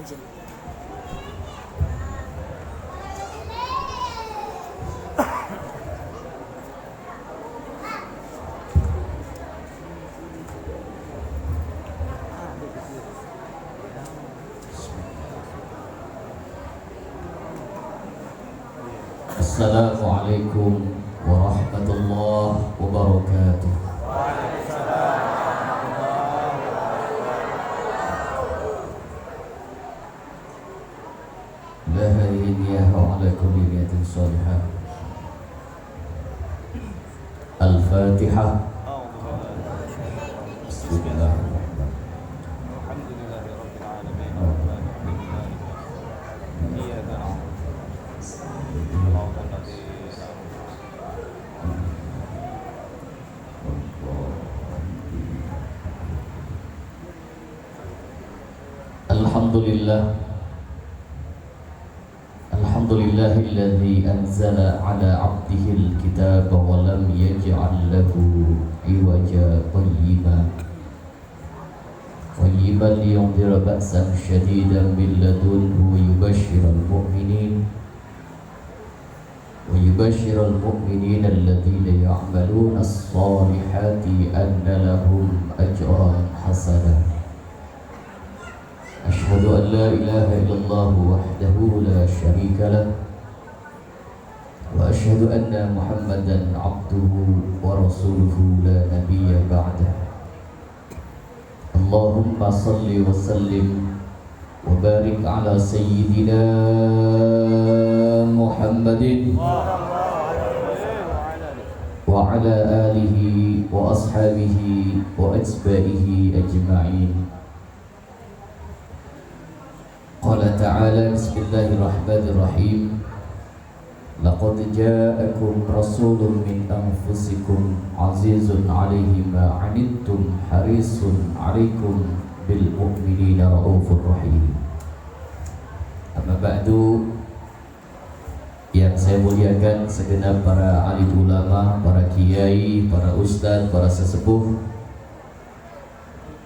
aja. Assalamualaikum warahmatullahi wabarakatuh. La hadiniyah wa ala kulli niyatin salihah. Al-Fatihah. Bismillahirrahmanirrahim. Alhamdulillahi rabbil alamin. Ar-rahmanir rahim. Iyyaka na'budu wa iyyaka nasta'in. Alhamdulillah. Alhamdulillahilladzi anzala ala 'abdihil kitaba wa lam yaj'al lahu 'iwaja qayyiban liyundhira ba'san shadidan min ladunhu wa yubashshiral mu'minina alladhina ya'maluna as-salihati anna lahum ajran hasanah. Asyhadu an la ilaha illallah wahdahu la syarika lah wa asyhadu anna Muhammadan 'abduhu wa rasuluhu la nabiyya ba'dah. Allahumma salli wa sallim wa barik ala sayyidina Muhammadin wa ala alihi wa ashabihi wa atba'ihi ajma'in. Qala ta'ala bismillahirrahmanirrahim. Laqad ja'akum rasulun min anfusikum azizun 'alaihi ma 'anittum harisun 'alaikum bil mu'minina raufur rahim. Amma ba'du, yang saya muliakan segenap para alim ulama, para kiai, para ustaz, para sesepuh,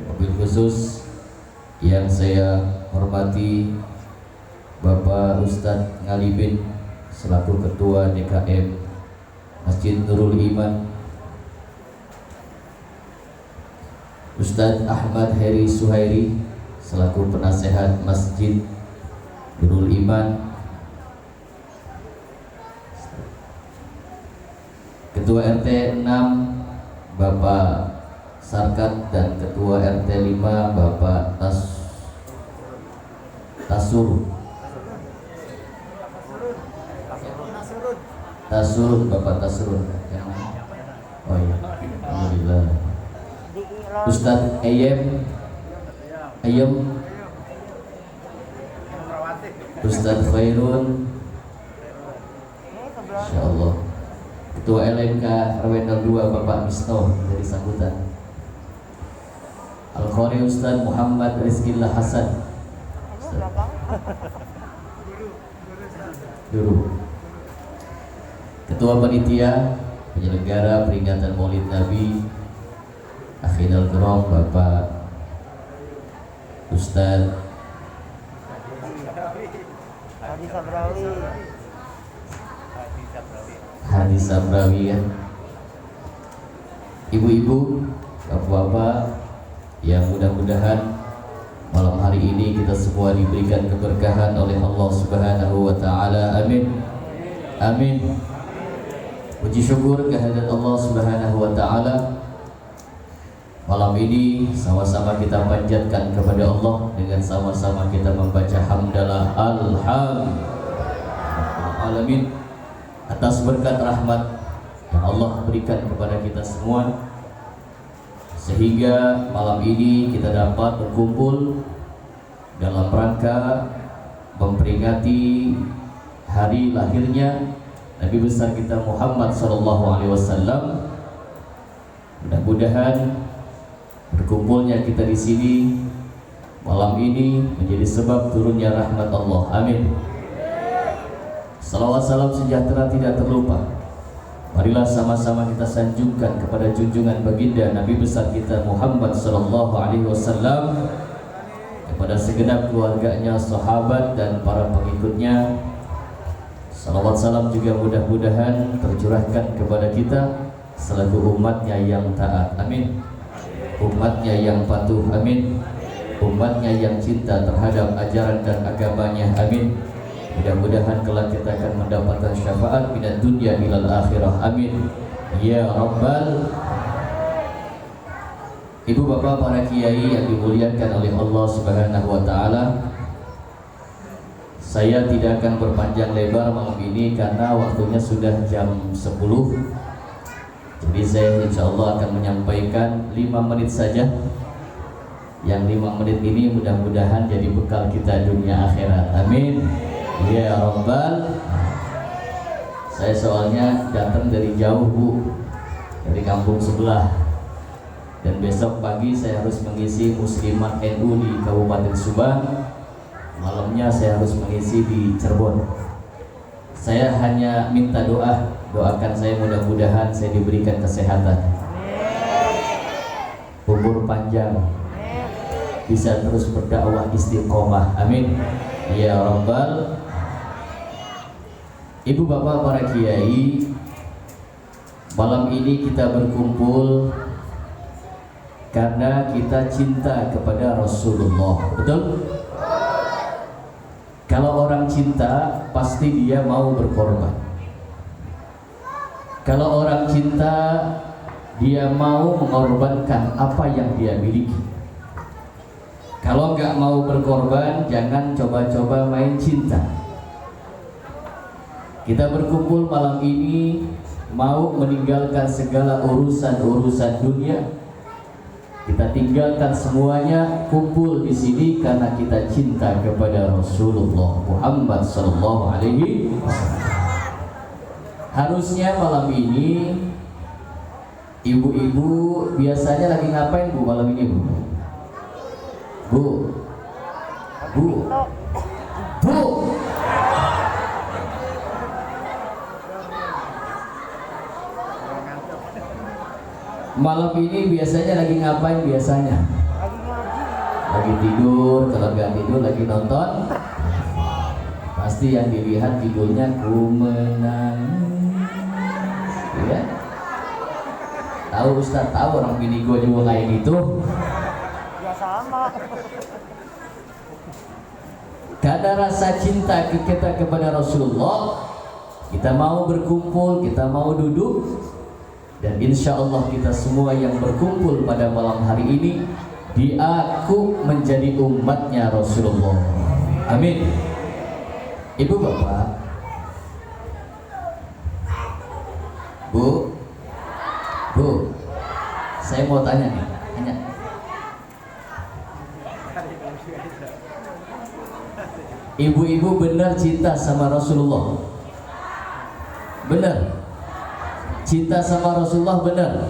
wabil khusus yang saya hormati Bapak Ustadz Ngalibin selaku Ketua DKM Masjid Nurul Iman, Ustadz Ahmad Heri Suhairi selaku Penasehat Masjid Nurul Iman, Ketua RT 6 Bapak Sarkat dan Ketua RT 5 Bapak Tasurun Bapak Tasurun. Oh iya, alhamdulillah. Ustadz Ayem, Ustadz Khairun, insyaallah. Ketua LMK RW 02 Bapak Misno dari Sambutan. Al-Qari Ustadz Muhammad Rizkillah Hasan. Dulu. Ketua Panitia Penyelenggara Peringatan Maulid Nabi Akhirul Kiram Bapak Ustadz Hadi Sabrawi ya. Ibu-ibu, bapak-bapak, yang mudah-mudahan malam hari ini kita semua diberikan keberkahan oleh Allah Subhanahu wa taala. Amin. Amin. Puji syukur kehadirat Allah Subhanahu wa taala. Malam ini sama-sama kita panjatkan kepada Allah dengan sama-sama kita membaca hamdalah alamin atas berkat rahmat yang Allah berikan kepada kita semua, sehingga malam ini kita dapat berkumpul dalam rangka memperingati hari lahirnya Nabi besar kita Muhammad SAW. Mudah-mudahan berkumpulnya kita di sini malam ini menjadi sebab turunnya rahmat Allah. Amin. Salawat salam sejahtera tidak terlupa, marilah sama-sama kita sanjungkan kepada junjungan baginda Nabi besar kita Muhammad SAW, kepada segenap keluarganya, sahabat dan para pengikutnya. Salawat salam juga mudah-mudahan tercurahkan kepada kita selaku umatnya yang taat, amin. Umatnya yang patuh, amin. Umatnya yang cinta terhadap ajaran dan agamanya, amin. Mudah-mudahan kelak kita akan mendapatkan syafaat minad dunya ilal akhirah, amin. Ya Rabbal. Ibu bapak para kiai yang dimuliakan oleh Allah Subhanahu wa taala, saya tidak akan berpanjang lebar malam ini karena waktunya sudah jam 10. Jadi saya insya Allah akan menyampaikan 5 menit saja. Yang 5 menit ini mudah-mudahan jadi bekal kita dunia akhirat, amin. Ya Rabbal. Saya soalnya datang dari jauh Bu, dari kampung sebelah. Dan besok pagi saya harus mengisi Muslimat NU di Kabupaten Subang. Malamnya saya harus mengisi di Cirebon. Saya hanya minta doa, doakan saya mudah-mudahan saya diberikan kesehatan, umur panjang, bisa terus berdakwah istiqomah, amin. Ya Rabbal. Ibu bapak para kiai, malam ini kita berkumpul karena kita cinta kepada Rasulullah, betul? Kalau orang cinta, pasti dia mau berkorban. Kalau orang cinta, dia mau mengorbankan apa yang dia miliki. Kalau nggak mau berkorban, jangan coba-coba main cinta. Kita berkumpul malam ini mau meninggalkan segala urusan-urusan dunia. Kita tinggalkan semuanya, kumpul di sini karena kita cinta kepada Rasulullah Muhammad sallallahu alaihi wasallam. Harusnya malam ini ibu-ibu biasanya lagi ngapain Bu malam ini Bu? Bu. Bu. Bu. Malam ini biasanya lagi ngapain biasanya? Lagi tidur, kalau nggak tidur lagi nonton. Pasti yang dilihat judulnya Ku Menangis. Ya? Tahu Ustaz, tahu orang bini gue juga kayak gitu. Ya sama. Karena rasa cinta kita kepada Rasulullah, kita mau berkumpul, kita mau duduk. Dan insya Allah kita semua yang berkumpul pada malam hari ini diaku menjadi umatnya Rasulullah, amin. Ibu bapak, Bu, Bu, saya mau tanya nih, tanya. Ibu-ibu benar cinta sama Rasulullah? Benar? Cinta sama Rasulullah benar?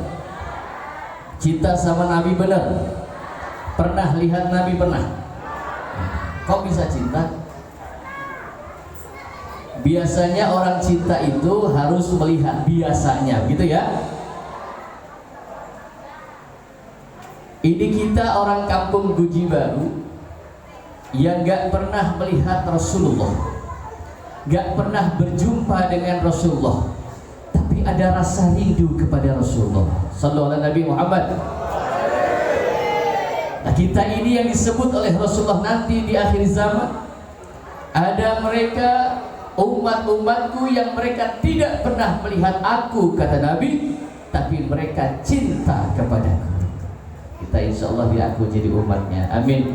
Cinta sama Nabi benar? Pernah lihat Nabi pernah? Kok bisa cinta? Biasanya orang cinta itu harus melihat, biasanya gitu ya. Ini kita orang kampung Guji Baru yang gak pernah melihat Rasulullah, gak pernah berjumpa dengan Rasulullah, tapi ada rasa rindu kepada Rasulullah sallallahu alaihi Nabi Muhammad. Nah, kita ini yang disebut oleh Rasulullah nanti di akhir zaman. Ada mereka umat-umatku yang mereka tidak pernah melihat aku, kata Nabi, tapi mereka cinta kepadaku. Kita insya Allah diaku jadi umatnya, amin.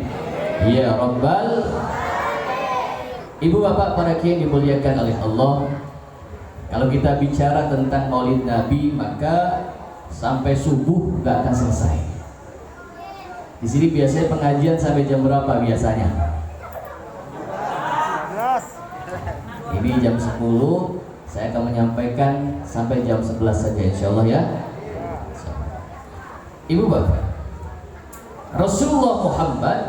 Ya Rabbal. Ibu bapak para kiai dimuliakan oleh Allah. Kalau kita bicara tentang Maulid Nabi, maka sampai subuh gak akan selesai. Di sini biasanya pengajian sampai jam berapa biasanya? Ini jam 10, saya akan menyampaikan sampai jam 11 saja insya Allah ya. Ibu bapak, Rasulullah Muhammad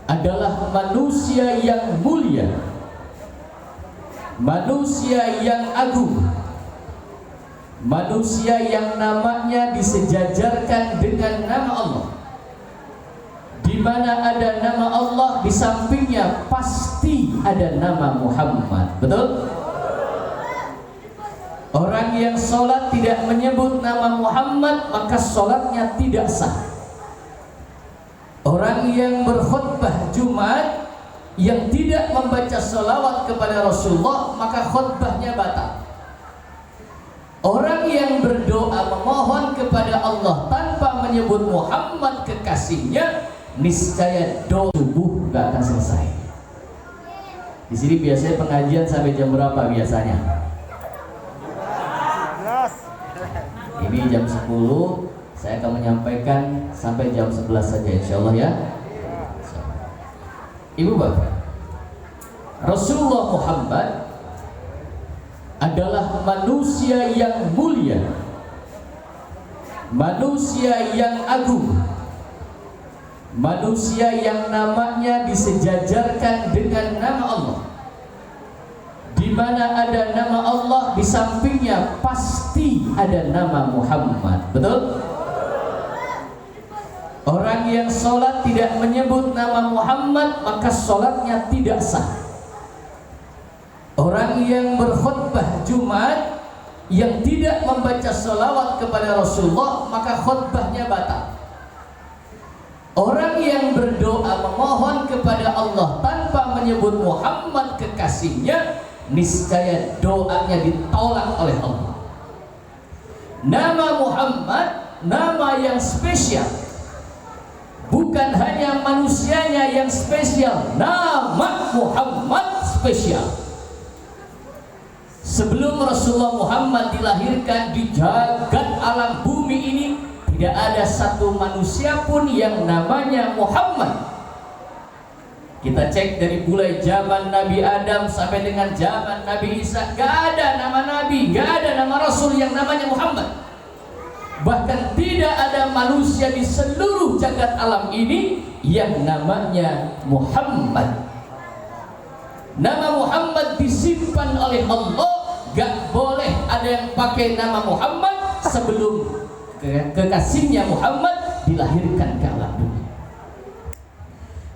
adalah manusia yang mulia, manusia yang agung, manusia yang namanya disejajarkan dengan nama Allah, di Di mana ada nama Allah, di sampingnya pasti ada nama Muhammad. Betul? Orang yang sholat tidak menyebut nama Muhammad, maka sholatnya tidak sah. Orang yang berkhutbah Jumat yang tidak membaca sholawat kepada Rasulullah, maka khutbahnya batal. Orang yang berdoa memohon kepada Allah tanpa menyebut Muhammad kekasihnya, niscaya doa subuh gak akan selesai. Di sini biasanya pengajian sampai jam berapa biasanya? Ini jam 10. Saya akan menyampaikan sampai jam 11 saja insya Allah ya. Ibu bapak, Rasulullah Muhammad adalah manusia yang mulia, manusia yang agung, manusia yang namanya disejajarkan dengan nama Allah. Di mana ada nama Allah, di sampingnya pasti ada nama Muhammad. Betul? Orang yang sholat tidak menyebut nama Muhammad, maka sholatnya tidak sah. Orang yang berkhutbah Jumat yang tidak membaca sholawat kepada Rasulullah, maka khutbahnya batal. Orang yang berdoa memohon kepada Allah tanpa menyebut Muhammad kekasihnya, niscaya doanya ditolak oleh Allah. Nama Muhammad, nama yang spesial. Bukan hanya manusianya yang spesial, nama Muhammad spesial. Sebelum Rasulullah Muhammad dilahirkan di jagat alam bumi ini, tidak ada satu manusia pun yang namanya Muhammad. Kita cek dari mulai zaman Nabi Adam sampai dengan zaman Nabi Isa, gak ada nama Nabi, gak ada nama Rasul yang namanya Muhammad. Bahkan tidak ada manusia di seluruh jagat alam ini yang namanya Muhammad. Nama Muhammad disimpan oleh Allah. Gak boleh ada yang pakai nama Muhammad sebelum kekasihnya Muhammad dilahirkan ke alam dunia.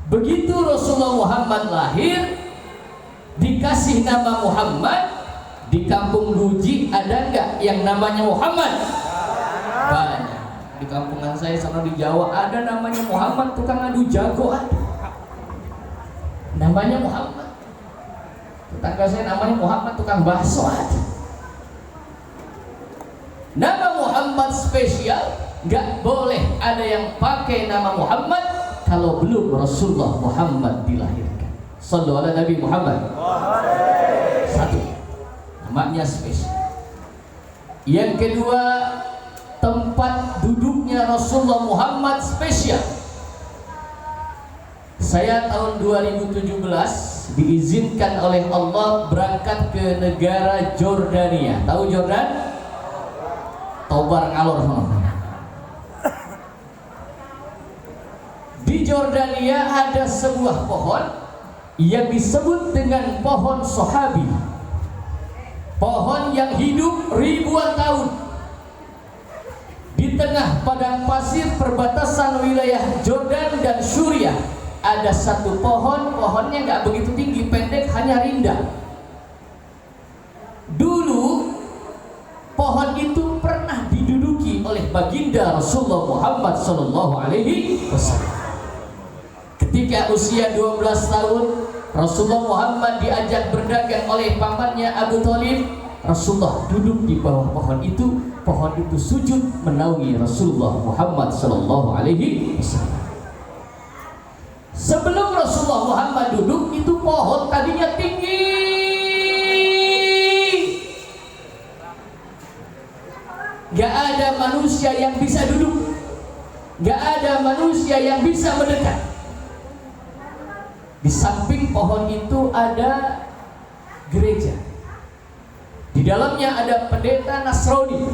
Begitu Rasulullah Muhammad lahir, dikasih nama Muhammad. Di kampung Guji ada nggak yang namanya Muhammad? Banyak. Di kampungan saya sana di Jawa ada namanya Muhammad, tukang adu jago ada. Namanya Muhammad. Tetangga saya namanya Muhammad, tukang bakso ada. Nama Muhammad spesial, nggak boleh ada yang pakai nama Muhammad kalau belum Rasulullah Muhammad dilahirkan. Shallallahu ala Nabi Muhammad. Satu, namanya spesial. Yang kedua, tempat duduknya Rasulullah Muhammad spesial. Saya tahun 2017 diizinkan oleh Allah berangkat ke negara Jordania. Tahu Jordan? Tobar ngalor. Di Jordania ada sebuah pohon yang disebut dengan pohon Sahabi. Pohon yang hidup ribuan tahun. Di tengah padang pasir perbatasan wilayah Jordan dan Suriah ada satu pohon, pohonnya nggak begitu tinggi, pendek, hanya rindang. Dulu pohon itu pernah diduduki oleh baginda Rasulullah Muhammad SAW. Ketika usia 12 tahun, Rasulullah Muhammad diajak berdagang oleh pamannya Abu Thalib. Rasulullah duduk di bawah pohon itu sujud menaungi Rasulullah Muhammad SAW. Sebelum Rasulullah Muhammad duduk, itu pohon tadinya tinggi, gak ada manusia yang bisa duduk, gak ada manusia yang bisa mendekat. Di samping pohon itu ada gereja. Di dalamnya ada pendeta Nasrani.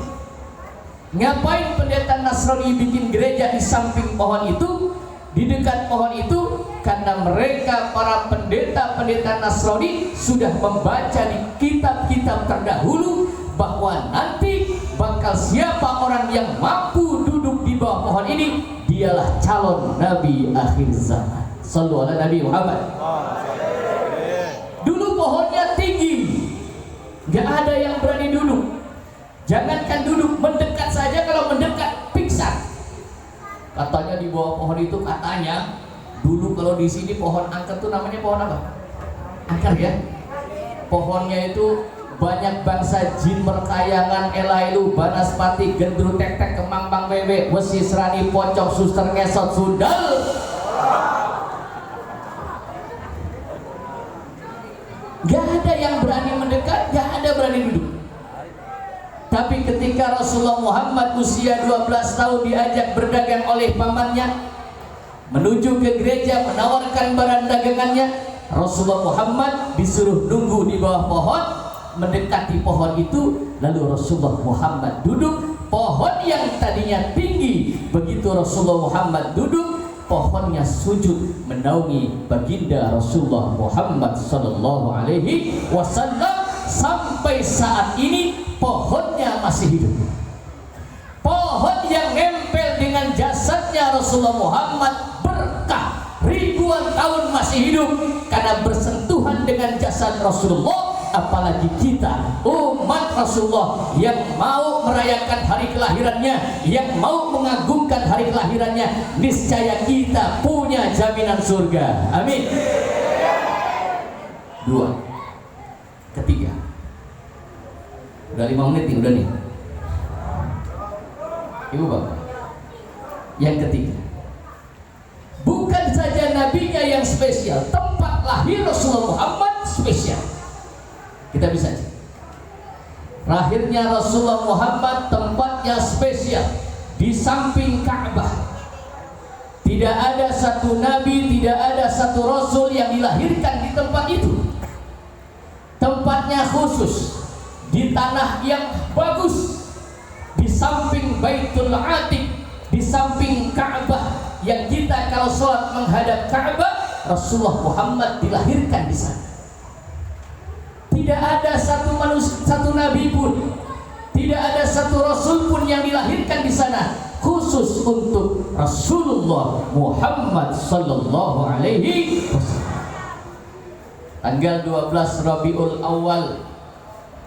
Ngapain pendeta Nasrani bikin gereja di samping pohon itu, di dekat pohon itu? Karena mereka para pendeta-pendeta Nasrani sudah membaca di kitab-kitab terdahulu bahwa nanti bakal siapa orang yang mampu duduk di bawah pohon ini, dia dialah calon Nabi akhir zaman. Sallu ala Nabi Muhammad. Dulu pohonnya tinggi, gak ada yang berani duduk. Jangankan duduk, mendekat saja, kalau mendekat pingsan. Katanya di bawah pohon itu, katanya dulu kalau di sini pohon angker itu namanya pohon apa? Angker ya. Pohonnya itu banyak bangsa jin merkayangan, elailu, banaspati, gendru, tek-tek, kemang, bang, bebek, wesi, serani, pocong, suster, ngesot, sundal. Gak ada yang berani mendekat, gak ada berani duduk. Tapi ketika Rasulullah Muhammad usia 12 tahun diajak berdagang oleh pamannya, menuju ke gereja menawarkan barang dagangannya, Rasulullah Muhammad disuruh nunggu di bawah pohon, mendekati pohon itu, lalu Rasulullah Muhammad duduk. Pohon yang tadinya tinggi, begitu Rasulullah Muhammad duduk, pohonnya sujud menaungi baginda Rasulullah Muhammad sallallahu alaihi wasallam. Sampai saat ini pohonnya masih hidup. Pohon yang nempel dengan jasadnya Rasulullah Muhammad berkah, ribuan tahun masih hidup karena bersentuhan dengan jasad Rasulullah. Apalagi kita umat Rasulullah yang mau merayakan hari kelahirannya, yang mau mengagungkan hari kelahirannya, niscaya kita punya jaminan surga. Amin. Dua. Ketiga, udah 5 menit nih, udah nih Ibu Bapak. Yang ketiga, bukan saja nabinya yang spesial, tempat lahir Rasulullah Muhammad spesial. Kita bisa cek, lahirnya Rasulullah Muhammad tempatnya spesial, di samping Ka'bah. Tidak ada satu nabi, tidak ada satu rasul yang dilahirkan di tempat itu. Tempatnya khusus, di tanah yang bagus, di samping Baitul Atiq, di samping Ka'bah, yang kita kalau sholat menghadap Ka'bah, Rasulullah Muhammad dilahirkan di sana. Tidak ada satu manusia, satu nabi pun, tidak ada satu rasul pun yang dilahirkan di sana, khusus untuk Rasulullah Muhammad sallallahu alaihi wasallam. Tanggal 12 Rabiul Awal,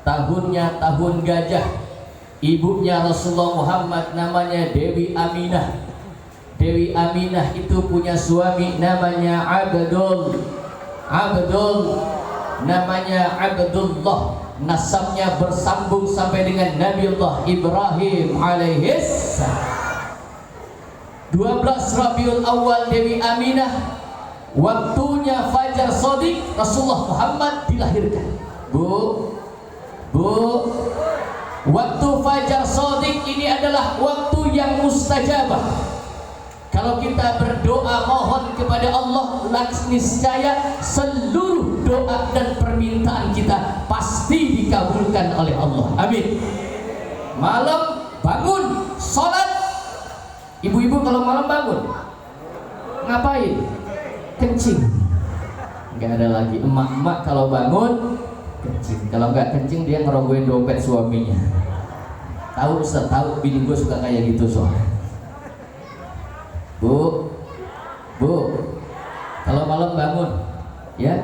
tahunnya tahun gajah. Ibunya Rasulullah Muhammad namanya Dewi Aminah. Dewi Aminah itu punya suami namanya Abdul namanya Abdullah. Nasabnya bersambung sampai dengan Nabiullah Ibrahim alaihis. 12 Rabiul Awal Dewi Aminah, waktunya Fajar Shadiq, Rasulullah Muhammad dilahirkan. Bu, waktu Fajar Shadiq ini adalah waktu yang mustajabah. Kalau kita berdoa mohon kepada Allah, niscaya seluruh doa dan permintaan kita pasti dikabulkan oleh Allah. Amin. Malam bangun sholat. Ibu-ibu kalau malam bangun ngapain? Kencing. Nggak ada lagi. Emak-emak kalau bangun kencing. Kalau nggak kencing dia ngerogohin dompet suaminya. Tahu Ustaz, tahu bini gue suka kayak gitu soalnya. Bu, kalau malam bangun, ya,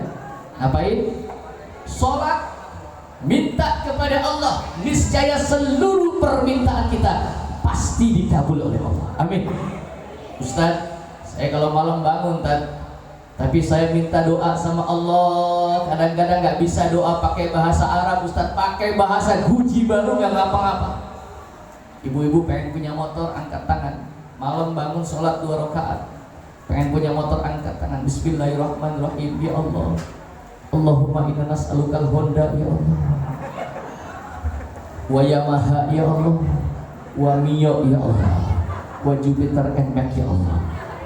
ngapain? Sholat, minta kepada Allah, niscaya seluruh permintaan kita pasti dikabul oleh Allah. Amin. Ustaz, saya kalau malam bangun, tapi saya minta doa sama Allah, kadang-kadang nggak bisa doa pakai bahasa Arab, Ustaz, pakai bahasa Guji baru nggak ngapa-ngapa. Ibu-ibu pengen punya motor, angkat tangan. Malam bangun sholat 2 rakaat, pengen punya motor, angkat tangan. Bismillahirrahmanirrahim. Ya Allah, Allahumma inna nas'alukal Honda ya Allah, wa Yamaha ya Allah, wa Mio ya Allah, wa Jupiter NMAX ya Allah.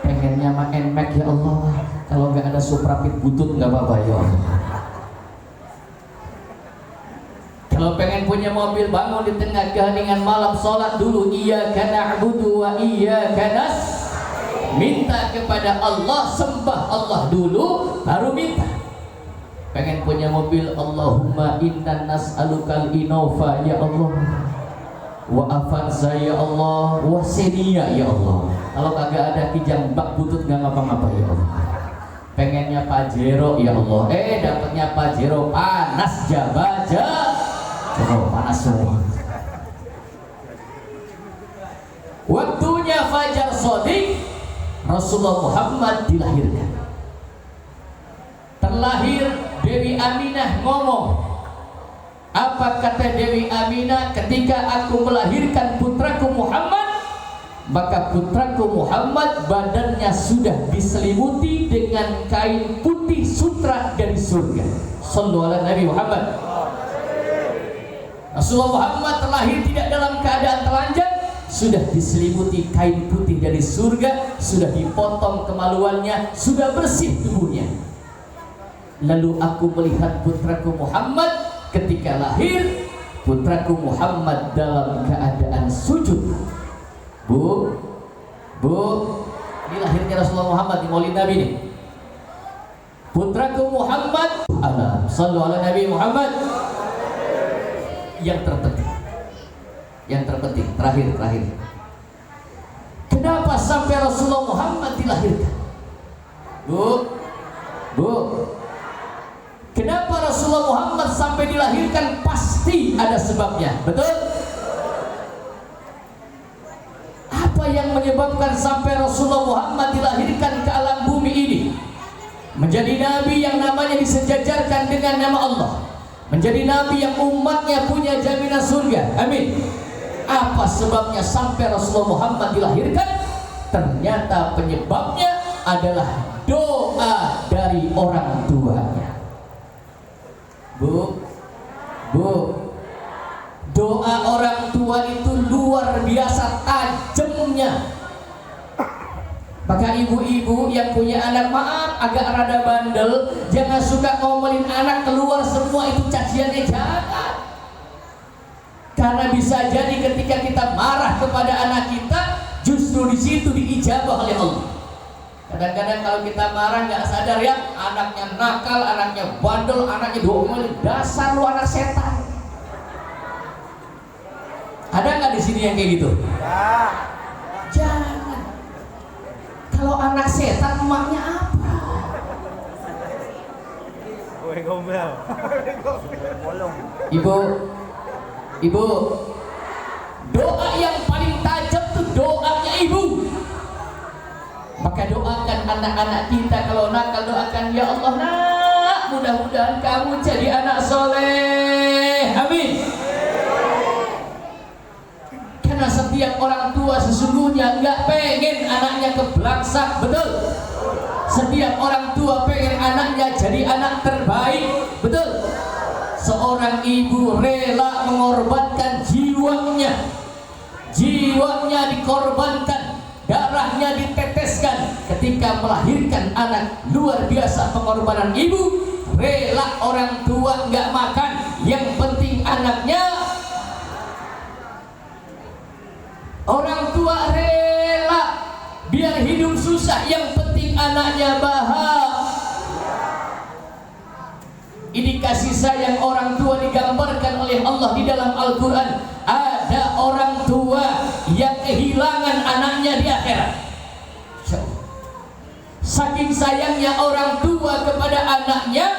Pengennya mah NMAX ya Allah, kalau nggak ada Suprapit butut nggak apa-apa ya Allah. Kalau pengen punya mobil, bangun di tengah keheningan malam, sholat dulu, iyyaka na'budu wa iyyaka nasta'in. Minta kepada Allah, sembah Allah dulu, baru minta. Pengen punya mobil, Allahumma inna nas'alukal Innova ya Allah, wa Avanza ya Allah, wa Xenia ya Allah. Kalau kagak ada kijang bak butut nggak ngapa-ngapa ya Allah. Pengennya Pajero ya Allah, dapatnya Pajero panas jabaja, panas semua. Waktunya Fajar Shodiq, Rasulullah Muhammad dilahirkan. Terlahir Dewi Aminah ngomong. Apa kata Dewi Aminah ketika aku melahirkan putraku Muhammad? Maka putraku Muhammad badannya sudah diselimuti dengan kain putih sutra dari surga. Sallu ala Nabi Muhammad. Rasulullah Muhammad terlahir tidak dalam keadaan telanjang, sudah diselimuti kain putih dari surga, sudah dipotong kemaluannya, sudah bersih tubuhnya. Lalu aku melihat putraku Muhammad ketika lahir, putraku Muhammad dalam keadaan sujud. Bu, ini lahirnya Rasulullah Muhammad di Maulid Nabi nih. Putraku Muhammad, sallu ala Nabi Muhammad. Yang terpenting, terakhir. Kenapa sampai Rasulullah Muhammad dilahirkan? Bu, kenapa Rasulullah Muhammad sampai dilahirkan? Pasti ada sebabnya, betul? Apa yang menyebabkan sampai Rasulullah Muhammad dilahirkan ke alam bumi ini? Menjadi nabi yang namanya disejajarkan dengan nama Allah, menjadi nabi yang umatnya punya jaminan surga. Amin. Apa sebabnya sampai Rasulullah Muhammad dilahirkan? Ternyata penyebabnya adalah doa dari orang tuanya. Bu, doa orang tua itu luar biasa tajamnya. Maka ibu-ibu yang punya anak, maaf agak rada bandel, jangan suka ngomelin anak keluar semua itu caciannya, jangan. Karena bisa jadi ketika kita marah kepada anak kita, justru di situ diijabah oleh Allah. Kadang-kadang kalau kita marah nggak sadar ya, anaknya nakal, anaknya bandel, anaknya diomelin, dasar lu anak setan. Ada nggak di sini yang kayak gitu? Jangan. Kalau anak setan, emaknya apa? Ibu, doa yang paling tajam tuh doanya ibu. Maka doakan anak-anak kita kalau nakal, doakan ya Allah nak, mudah-mudahan kamu jadi anak soleh. Amin. Karena setiap orang tua sesungguhnya nggak pengen anaknya kebelaksak, betul? Setiap orang tua pengen anaknya jadi anak terbaik, betul? Seorang ibu rela mengorbankan jiwanya dikorbankan, darahnya diteteskan ketika melahirkan anak. Luar biasa pengorbanan ibu, rela orang tua nggak makan, yang penting anaknya. Orang tua rela biar hidup susah, yang penting anaknya bahagia. Ini kasih sayang orang tua digambarkan oleh Allah di dalam Al-Quran. Ada orang tua yang kehilangan anaknya di akhirat. Saking sayangnya orang tua kepada anaknya,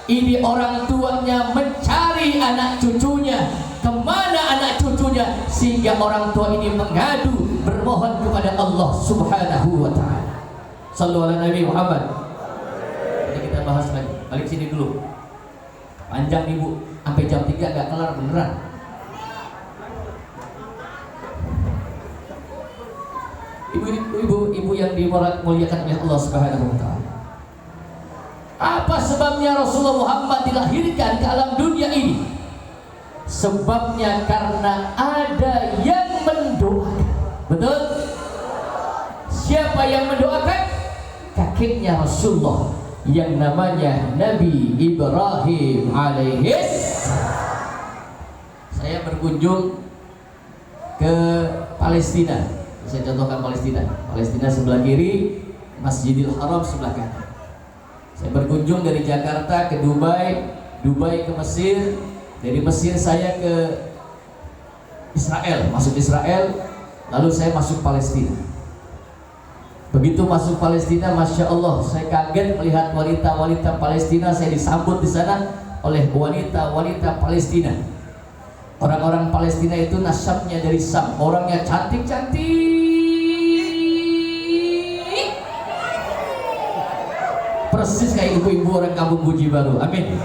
ini orang tuanya mencari anak cucunya, kemana anak cucunya, sehingga orang tua ini mengadu, bermohon kepada Allah Subhanahu wa ta'ala. Sallu ala Nabi Muhammad. Jadi kita bahas lagi, balik sini dulu. Panjang nih Bu, sampai jam 3 gak kelar beneran. Ibu yang dimuliakan oleh Allah Subhanahu wa ta'ala. Apa sebabnya Rasulullah Muhammad dilahirkan ke alam dunia ini? Sebabnya karena ada yang mendoakan. Betul? Siapa yang mendoakan? Kakeknya Rasulullah yang namanya Nabi Ibrahim alaihis. Saya berkunjung ke Palestina. Saya contohkan Palestina sebelah kiri, Masjidil Haram sebelah kanan. Saya berkunjung dari Jakarta ke Dubai ke Mesir, dari Mesir saya ke Israel, masuk Israel, lalu saya masuk Palestina. Begitu masuk Palestina, masya Allah, saya kaget melihat wanita-wanita Palestina. Saya disambut di sana oleh wanita-wanita Palestina. Orang-orang Palestina itu nasabnya dari Sam, orangnya cantik-cantik, persis kayak ibu-ibu orang kampung Guji Baru. Amin.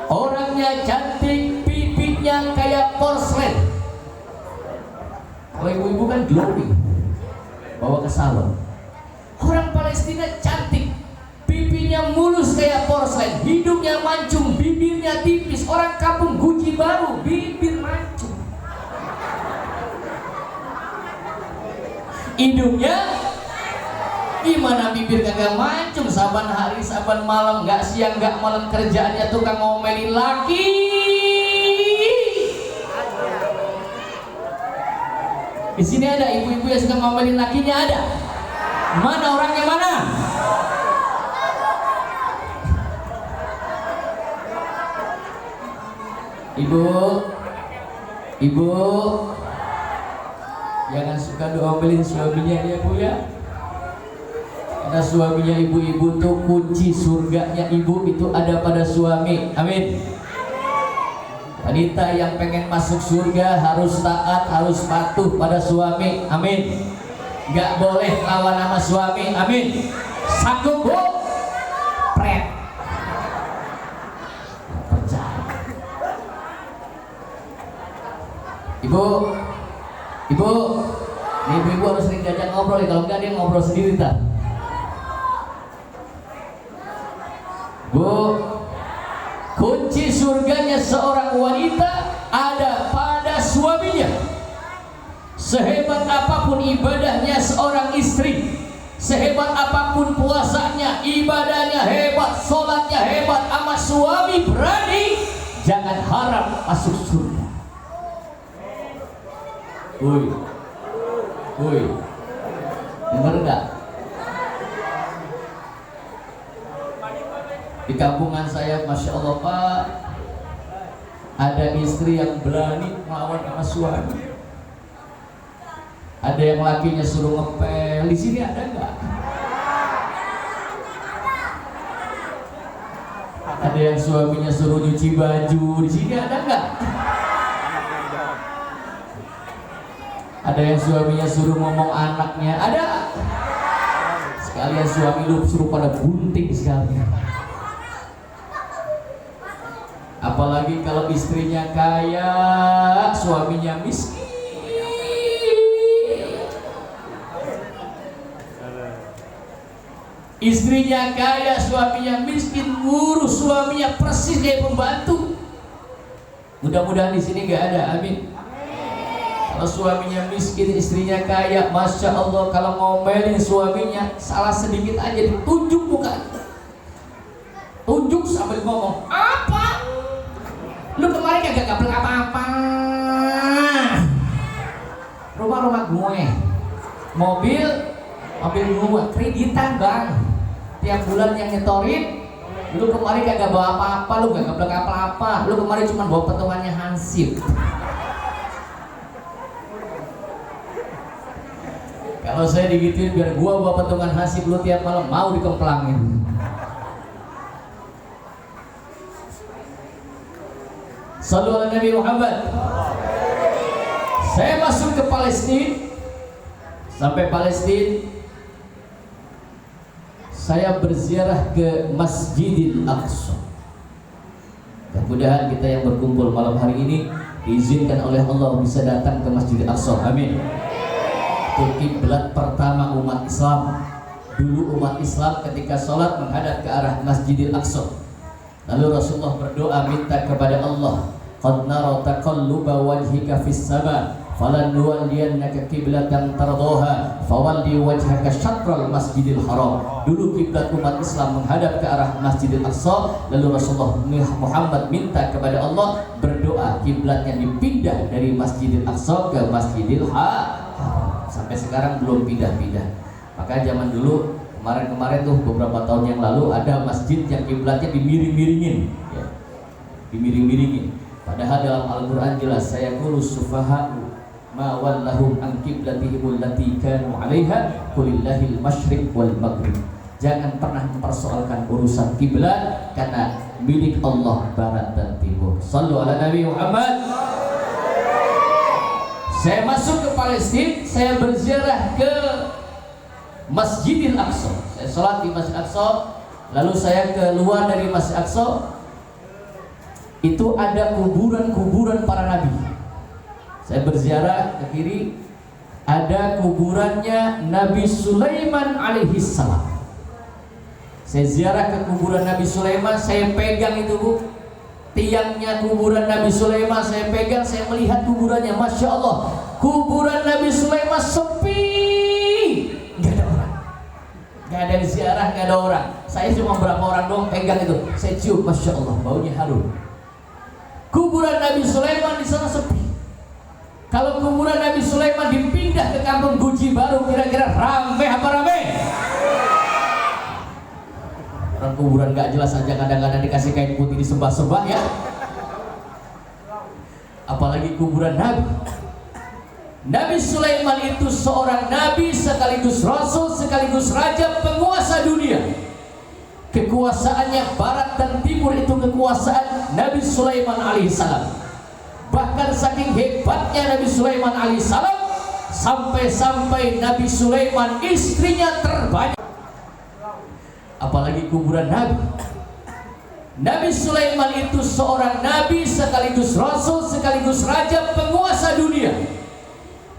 Orangnya cantik, pipinya kayak porselen. Kalau ibu-ibu kan glowing, bawa ke salon. Orang Palestina cantik, pipinya mulus kayak porselen, hidungnya mancung, bibirnya tipis. Orang kampung Guji Baru, bibir mancung, hidungnya gimana bibir kagak mancung, saban hari saban malam, nggak siang nggak malam kerjaannya tukang ngomelin laki. Di sini ada ibu-ibu yang suka ngomelin lakinya, ada? Mana orangnya, mana? Ibu, jangan suka diomelin suaminya ya Bu ya. Karena suaminya ibu-ibu tuh kunci surganya ibu itu ada pada suami. Amin. Wanita yang pengen masuk surga harus taat, harus patuh pada suami. Amin. Gak boleh lawan sama suami. Amin. Sanggup Bu? Pret. Percaya. Ibu, ini ibu-ibu harus sering diajak ngobrol ya. Kalau enggak dia ngobrol sendiri tak. Bu, kunci surganya seorang wanita ada pada suaminya. Sehebat apapun ibadahnya seorang istri, sehebat apapun puasanya, ibadahnya hebat, sholatnya hebat, sama suami berani, jangan harap masuk surga. Woi, dengar enggak? Di kampungan saya, masya Allah Pak, ada istri yang berani melawan sama suami. Ada yang lakinya suruh ngepel. Di sini ada nggak? Ada yang suaminya suruh nyuci baju. Di sini ada nggak? Ada yang suaminya suruh ngomong anaknya. Ada? Sekalian suami lu suruh pada bunting sekalian. Apalagi kalau istrinya kaya, suaminya miskin. Istrinya kaya, suaminya miskin, ngurus suaminya persis kayak pembantu. Mudah-mudahan di sini nggak ada. Amin. Kalau suaminya miskin, istrinya kaya, masya Allah, kalau ngomelin suaminya salah sedikit aja ditunjuk muka, tunjuk sambil ngomong apa? Lu kemarin kagak gaplek apa-apa. Rumah gue, mobil gue, kreditan bang. Tiap bulan yang nyetorin. Lu kemarin kagak bawa apa-apa, lu gak gaplek apa-apa. Lu kemarin cuma bawa petungannya hansip. Kalau saya digituin biar gua bawa petungan hansip, lu tiap malam mau dikemplangin. Sallu ala Nabi Muhammad. Saya masuk ke Palestina. Sampai Palestina, saya berziarah ke Masjidil Aqsa. Mudah-mudahan kita yang berkumpul malam hari ini diizinkan oleh Allah bisa datang ke Masjidil Aqsa. Amin. Itu kiblat pertama umat Islam. Dulu umat Islam ketika sholat menghadap ke arah Masjidil Aqsa. Lalu Rasulullah berdoa minta kepada Allah, qad nara taqalluba wajhika fis sama, falan nuwalliyannaka qiblatan tardaha, fawalli wajhaka syatral Masjidil Haram. Dulu kiblat umat Islam menghadap ke arah Masjidil Aqsa. Lalu Rasulullah Muhammad minta kepada Allah, berdoa kiblatnya dipindah dari Masjidil Aqsa ke Masjidil Haram. Sampai sekarang belum pindah-pindah. Maka zaman dulu Kemarin-kemarin tuh beberapa tahun yang lalu ada masjid yang kiblatnya dimiring-miringin, ya. Dimiring-miringin. Padahal dalam Al-Quran jelas, saya qulu sufaha'u ma wallahum an qiblatihim allati kanu 'alaiha qulillahil masyriq wal maghrib. Jangan pernah mempersoalkan urusan kiblat karena milik Allah barat dan timur. Shallu ala Nabi Muhammad. Saya masuk ke Palestina, saya berziarah ke Masjidil Aqsa. Saya sholat di Masjid Aqsa, lalu saya keluar dari Masjid Aqsa. Itu ada kuburan-kuburan para nabi. Saya berziarah ke kiri, ada kuburannya Nabi Sulaiman alaihi salam. Saya ziarah ke kuburan Nabi Sulaiman, saya pegang itu Bu, tiangnya kuburan Nabi Sulaiman, saya pegang, saya melihat kuburannya. Masya Allah, kuburan Nabi Sulaiman sepi, nggak ada orang, nggak ada yang ziarah, nggak ada orang. Saya cuma berapa orang doang pegang itu, saya cium, Masya Allah, baunya harum. Kuburan Nabi Sulaiman di sana sepi. Kalau kuburan Nabi Sulaiman dipindah ke kampung Guji Baru, kira-kira rame apa rame? Orang kuburan gak jelas aja kadang-kadang dikasih kain putih disembah-sembah ya. Apalagi kuburan Nabi. Nabi Sulaiman itu seorang nabi sekaligus rasul sekaligus raja penguasa dunia. Kekuasaannya barat dan timur itu kekuasaan Nabi Sulaiman alaihissalam. Bahkan saking hebatnya Nabi Sulaiman alaihissalam, sampai-sampai Nabi Sulaiman istrinya terbanyak. Apalagi kuburan Nabi. Nabi Sulaiman itu seorang nabi sekaligus rasul sekaligus raja penguasa dunia.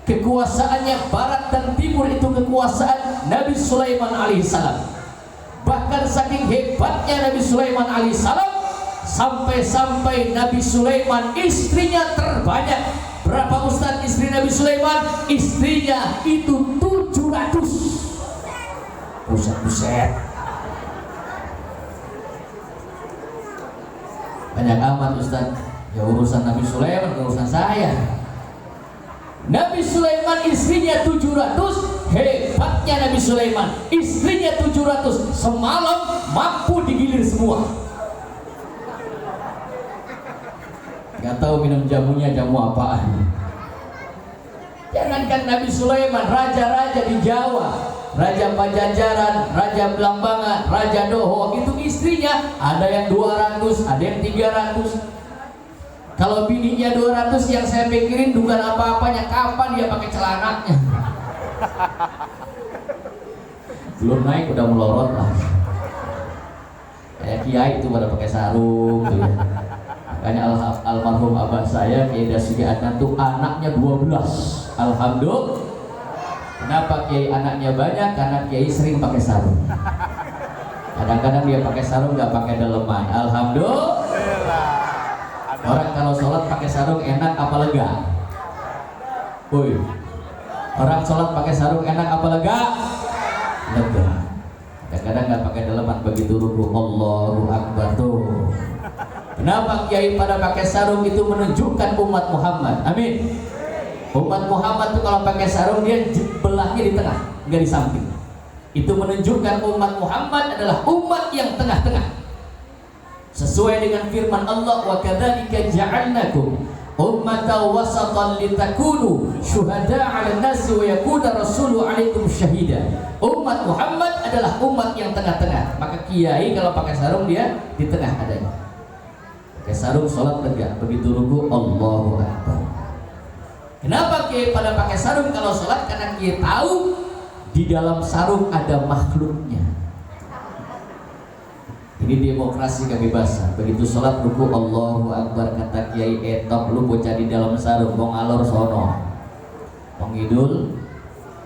Kekuasaannya barat dan timur itu kekuasaan Nabi Sulaiman alaihissalam. Bahkan saking hebatnya Nabi Sulaiman alaihissalam, sampai-sampai Nabi Sulaiman istrinya terbanyak. Berapa Ustaz istri Nabi Sulaiman? Istrinya itu 700. Buset. Banyak amat Ustaz. Ya urusan Nabi Sulaiman, urusan saya. Nabi Sulaiman istrinya 700. Hebatnya Nabi Sulaiman, istrinya 700, semalam mampu digilir semua. Gak tahu minum jamunya jamu apaan. Jangankan Nabi Sulaiman, raja-raja di Jawa, Raja Pajajaran, Raja Belambangan, Raja Doho, itu istrinya ada yang 200, ada yang 300. Kalau bininya 200, yang saya pikirin bukan apa-apanya, kapan dia pakai celananya. Belum naik udah melorot lah. Kayak kiai itu pada pakai sarung gitu ya. Makanya almarhum abah saya Kiai Dasuki Adnan tuh anaknya 12. Alhamdulillah. Kenapa Kiai anaknya banyak? Karena Kiai sering pakai sarung. Kadang-kadang dia pakai sarung nggak pakai daleman. Alhamdulillah. Orang kalau sholat pakai sarung enak apa lega? Woi. Orang sholat pakai sarung enak apa lega? Lega. Kadang-kadang nggak pakai daleman, begitu ruku Allahu Akbar tuh. Kenapa kiai pada pakai sarung? Itu menunjukkan umat Muhammad. Amin. Umat Muhammad tuh kalau pakai sarung dia belahnya di tengah, nggak di samping. Itu menunjukkan umat Muhammad adalah umat yang tengah-tengah. Sesuai dengan firman Allah, wa kadzalika ja'alnakum ummatan wasatan litakunu syuhada'a 'alan nasi wa yakuna rasulu 'alaikum syahida. Umat Muhammad adalah umat yang tengah-tengah. Maka kiai kalau pakai sarung dia di tengah adanya. Pakai sarung sholat tegak, begitu ruku Allahu Akbar. Kenapa kiai pada pakai sarung kalau sholat? Karena kiai tahu di dalam sarung ada makhluknya. Ini demokrasi kebebasan. Begitu sholat ruku Allahu Akbar, kata kiai etok lu bocah di dalam sarung, mau ngalor sono, mau ngidul,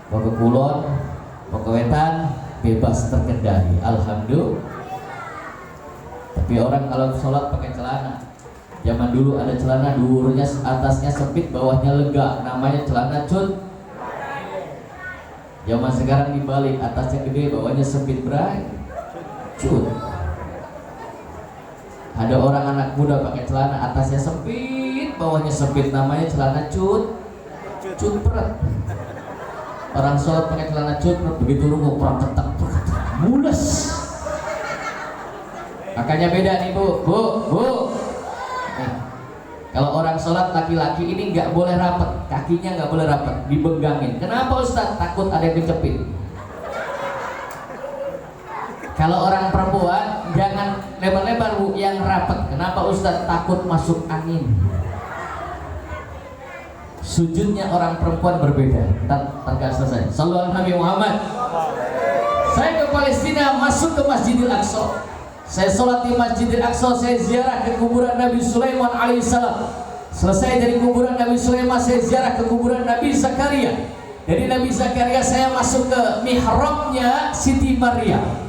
mau ke kulon, mau ke wetan, bebas terkendali. Alhamdulillah. Tapi orang kalau sholat pakai celana, zaman dulu ada celana duurnya atasnya sempit, bawahnya lega, namanya celana cut. Zaman sekarang dibalik, atasnya gede, bawahnya sempit, bray, cut. Ada orang anak muda pakai celana atasnya sempit, bawahnya sempit, namanya celana cut peret. Orang sholat pakai celana cut peret, begitu ruku perang ketak. mules. Makanya beda nih bu. Nih, kalau orang sholat laki-laki ini nggak boleh rapat, kakinya nggak boleh rapat, dibenggangin. Kenapa Ustaz? Takut ada yang kejepit. Kalau orang perempuan jangan lebar-lebar bu, yang rapat. Kenapa Ustaz? Takut masuk angin. Sujudnya orang perempuan berbeda. Ntar selesai. Sallallahu alaihi Nabi Muhammad. Saya ke Palestina, masuk ke Masjidil Aqsa. Saya sholat di Masjidil Aqsa, saya ziarah ke kuburan Nabi Sulaiman alaihissalam. Selesai dari kuburan Nabi Sulaiman, saya ziarah ke kuburan Nabi Zakaria. Dari Nabi Zakaria saya masuk ke mihrabnya Siti Maryam.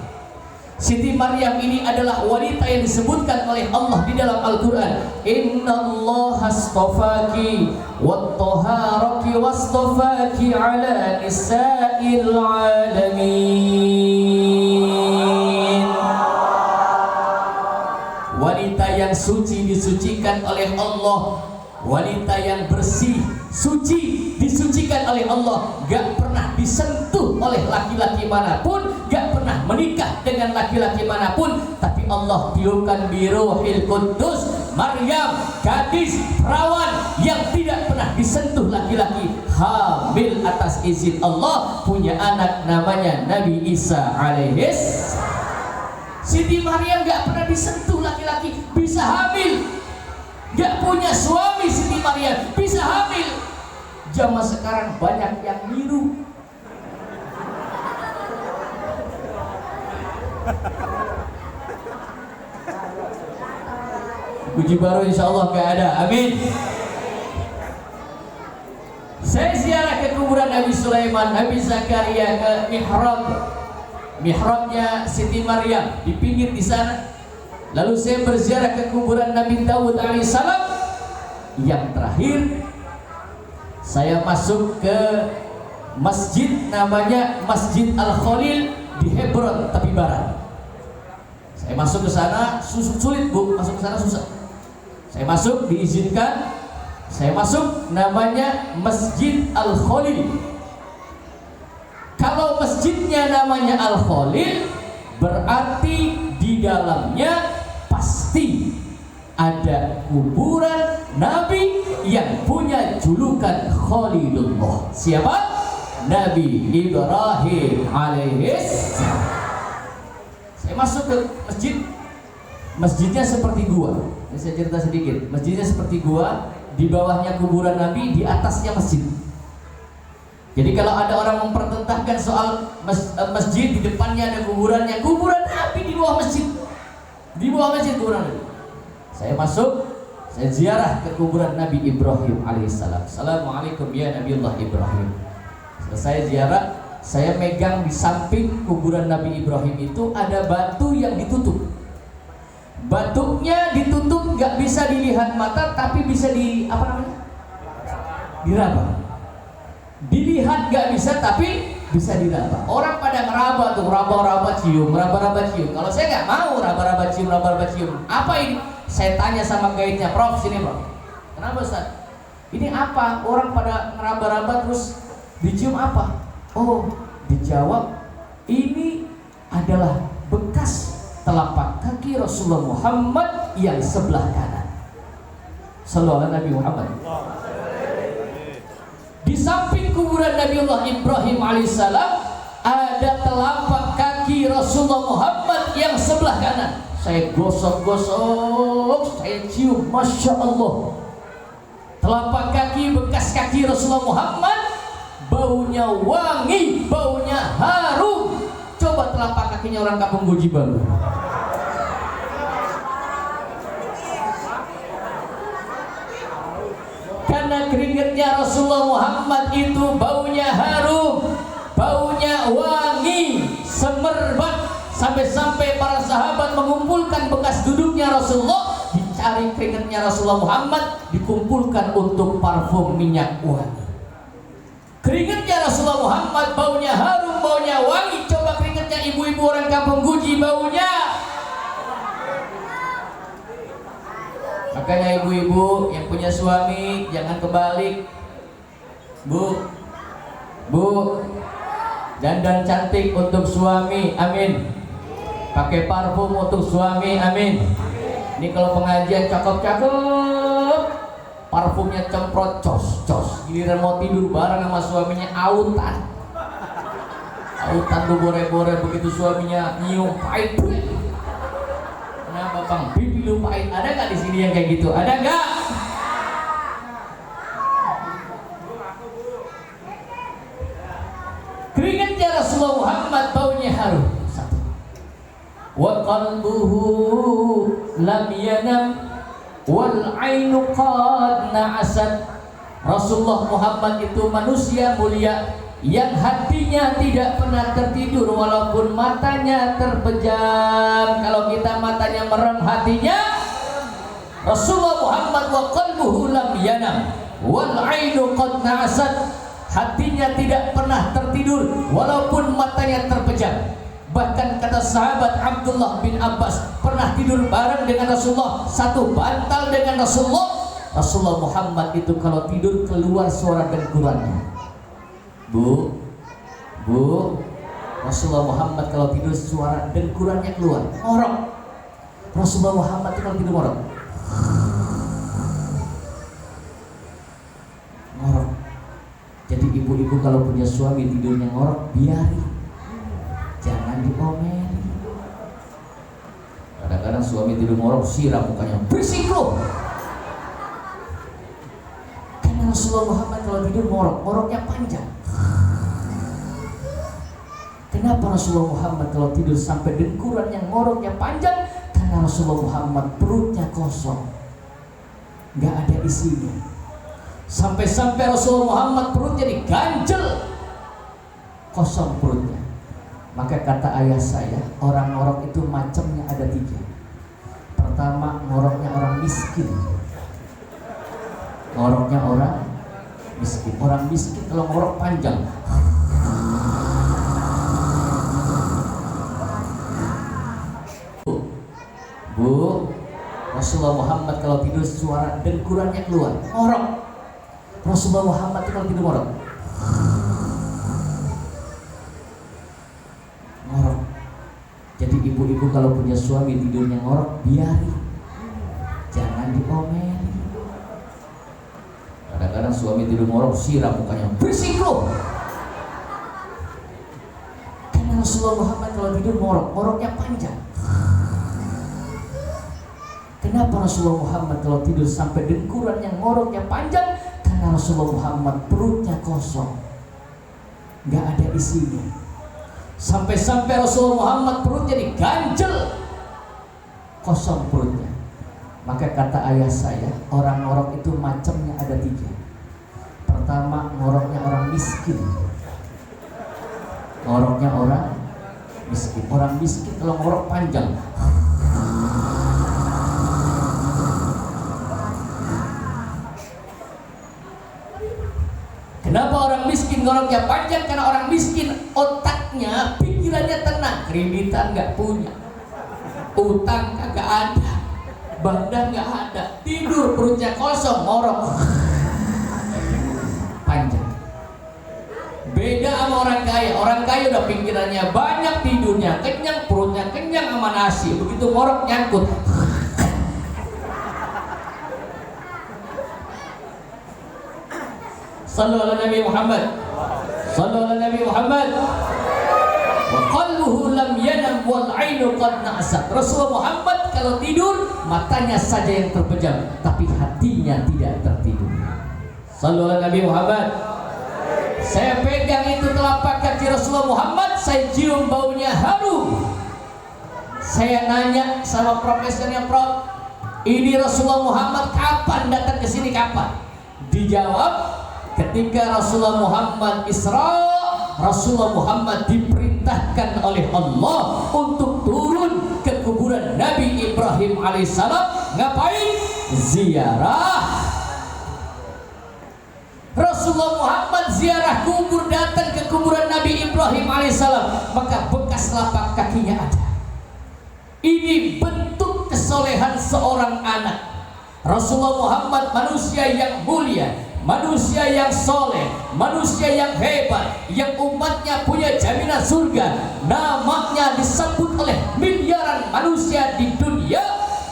Siti Maryam ini adalah wanita yang disebutkan oleh Allah di dalam Al-Quran. Innallaha astafaki wattaharaki wastafaki ala nisa'il alamin. Wanita yang suci disucikan oleh Allah. Wanita yang bersih, suci disucikan oleh Allah. Gak pernah disentuh oleh laki-laki manapun, gak pernah menikah dengan laki-laki manapun. Tapi Allah tiupkan biruhil kudus Maryam, gadis perawan yang tidak pernah disentuh laki-laki, hamil atas izin Allah, punya anak namanya Nabi Isa alaihis. Siti Maryam gak pernah disentuh laki-laki, bisa hamil. Gak punya suami, Siti Maryam bisa hamil. Zaman sekarang banyak yang niru. Puji baru insya Allah gak ada, amin. Saya ziarah ke kuburan Nabi Sulaiman, Nabi Zakaria, ke mihrabnya Siti Maryam di pinggir di sana. Lalu saya berziarah ke kuburan Nabi Daud alaihissalam. Yang terakhir saya masuk ke masjid namanya Masjid Al-Khalil di Hebron, tepi barat. Saya masuk ke sana sulit bu, masuk ke sana susah. Saya masuk diizinkan. Saya masuk namanya Masjid Al-Khalil. Kalau masjidnya namanya Al-Khalil, berarti di dalamnya pasti ada kuburan Nabi yang punya julukan Khalilullah. Siapa? Nabi Ibrahim alaihis. Saya masuk ke masjid. Masjidnya seperti gua. Ini saya cerita sedikit. Masjidnya seperti gua, di bawahnya kuburan Nabi, di atasnya masjid. Jadi kalau ada orang mempertentangkan soal masjid, di depannya ada kuburannya, kuburan Nabi di bawah masjid. Di bawah masjid kuburan Nabi. Saya masuk, saya ziarah ke kuburan Nabi Ibrahim alaihissalam. Assalamualaikum ya Nabiullah Ibrahim. Selesai ziarah, saya megang di samping kuburan Nabi Ibrahim itu ada batu yang ditutup. Batunya ditutup, nggak bisa dilihat mata, tapi bisa diraba. Dilihat nggak bisa, tapi bisa diraba. Orang pada ngeraba tuh, raba-raba cium. Kalau saya nggak mau raba-raba cium. Apa ini? Saya tanya sama guide-nya, Prof, sini Prof. Kenapa Ustaz? Ini apa? Orang pada ngeraba-raba terus dicium apa? Oh, dijawab, ini adalah bekas telapak kaki Rasulullah Muhammad yang sebelah kanan. Sallallahu alaihi Nabi Muhammad. Di samping kuburan Nabiullah Ibrahim alaihissalam ada telapak kaki Rasulullah Muhammad yang sebelah kanan. Saya gosok-gosok, saya cium, Masya Allah. Telapak kaki, bekas kaki Rasulullah Muhammad, baunya wangi, baunya harum. Coba telapak kakinya orang kampung Goji Baru. Karena keringatnya Rasulullah Muhammad itu baunya harum, baunya wangi, semerbak. Sampai-sampai para sahabat mengumpulkan bekas duduknya Rasulullah, dicari keringatnya Rasulullah Muhammad, dikumpulkan untuk parfum minyak wangi. Keringatnya Rasulullah Muhammad baunya harum, baunya wangi. Coba keringatnya ibu-ibu orang kampung Guji baunya. Makanya ibu-ibu yang punya suami jangan kebalik. Bu, Dandan cantik untuk suami, amin. Pakai parfum untuk suami, amin. Ini kalau pengajian cakep-cakep, parfumnya cemprot, cos. Giliran mau tidur bareng sama suaminya autan tuh bore-bore, begitu suaminya nyium pahit. Kenapa bang? Pipi lu pahit. Ada nggak di sini yang kayak gitu? Ada nggak? Keringatnya Rasulullah Muhammad baunya harum. Satu. Wa qalbuhu lam yanam wal ainu qad na'asat. Rasulullah Muhammad itu manusia mulia yang hatinya tidak pernah tertidur walaupun matanya terpejam. Kalau kita matanya merem, hatinya Rasulullah Muhammad wa qalbuhu lam yanam wal ainu qad na'asat. Hatinya tidak pernah tertidur walaupun matanya terpejam. Bahkan kata sahabat Abdullah bin Abbas, pernah tidur bareng dengan Rasulullah, satu bantal dengan Rasulullah. Rasulullah Muhammad itu kalau tidur keluar suara dengkurannya. Bu, Rasulullah Muhammad kalau tidur suara dengkurannya keluar, ngorok. Rasulullah Muhammad itu kalau tidur ngorok. Jadi ibu-ibu kalau punya suami tidurnya ngorok, biarin, jangan diomeli. Kadang-kadang suami tidur ngorok, siram mukanya, berisik lo. Karena Rasulullah Muhammad kalau tidur ngorok, ngoroknya panjang. Kenapa Rasulullah Muhammad kalau tidur sampai dengkuran yang ngoroknya panjang? Karena Rasulullah Muhammad perutnya kosong, nggak ada isinya. Sampai-sampai Rasulullah Muhammad perutnya diganjel, kosong perutnya. Maka kata ayah saya, orang ngorok itu macamnya ada tiga. Pertama, ngoroknya orang miskin. Ngoroknya orang miskin. Orang miskin kalau ngorok panjang. Bu, Rasulullah Muhammad kalau tidur suara dengkurannya keluar, ngorok. Rasulullah Muhammad itu kalau tidur ngorok. Jadi ibu-ibu kalau punya suami tidurnya ngorok, biarin, jangan diomeli. Kadang-kadang suami tidur ngorok, siram mukanya, berisik lo. Karena Rasulullah Muhammad kalau tidur ngorok, ngoroknya panjang. Kenapa Rasulullah Muhammad kalau tidur sampai dengkuran yang ngoroknya panjang? Karena Rasulullah Muhammad perutnya kosong, nggak ada isinya. Sampai-sampai Rasulullah Muhammad perutnya diganjel, kosong perutnya. Maka kata ayah saya, orang ngorok itu macamnya ada tiga. Pertama, ngoroknya orang miskin. Ngoroknya orang miskin. Orang miskin kalau ngorok panjang. Kenapa orang miskin ngoroknya panjang? Karena orang miskin otaknya, pikirannya tenang, kreditan nggak punya, utang kagak ada, bandang nggak ada, tidur perutnya kosong, ngorok panjang. Beda sama orang kaya. Orang kaya udah pikirannya banyak, tidurnya kenyang, perutnya kenyang sama nasi, begitu ngorok nyangkut. Sallu ala Nabi Muhammad. Sallu ala Nabi Muhammad. Wa qalbuhu lam yanam wal ainu qad na'asat. Rasulullah Muhammad kalau tidur matanya saja yang terpejam, tapi hatinya tidak tertidur. Sallu ala Nabi Muhammad. Saya pegang itu telapak kaki Rasulullah Muhammad, saya cium baunya harum. Saya nanya sama profesornya, Prof, ini Rasulullah Muhammad kapan datang ke sini, kapan? Dijawab, ketika Rasulullah Muhammad Isra, Rasulullah Muhammad diperintahkan oleh Allah untuk turun ke kuburan Nabi Ibrahim alaihissalam. Ngapain? Ziarah. Rasulullah Muhammad ziarah kubur, datang ke kuburan Nabi Ibrahim alaihissalam, maka bekas telapak kakinya ada. Ini bentuk kesolehan seorang anak. Rasulullah Muhammad manusia yang mulia, manusia yang soleh, manusia yang hebat, yang umatnya punya jaminan surga, namanya disebut oleh miliaran manusia di dunia,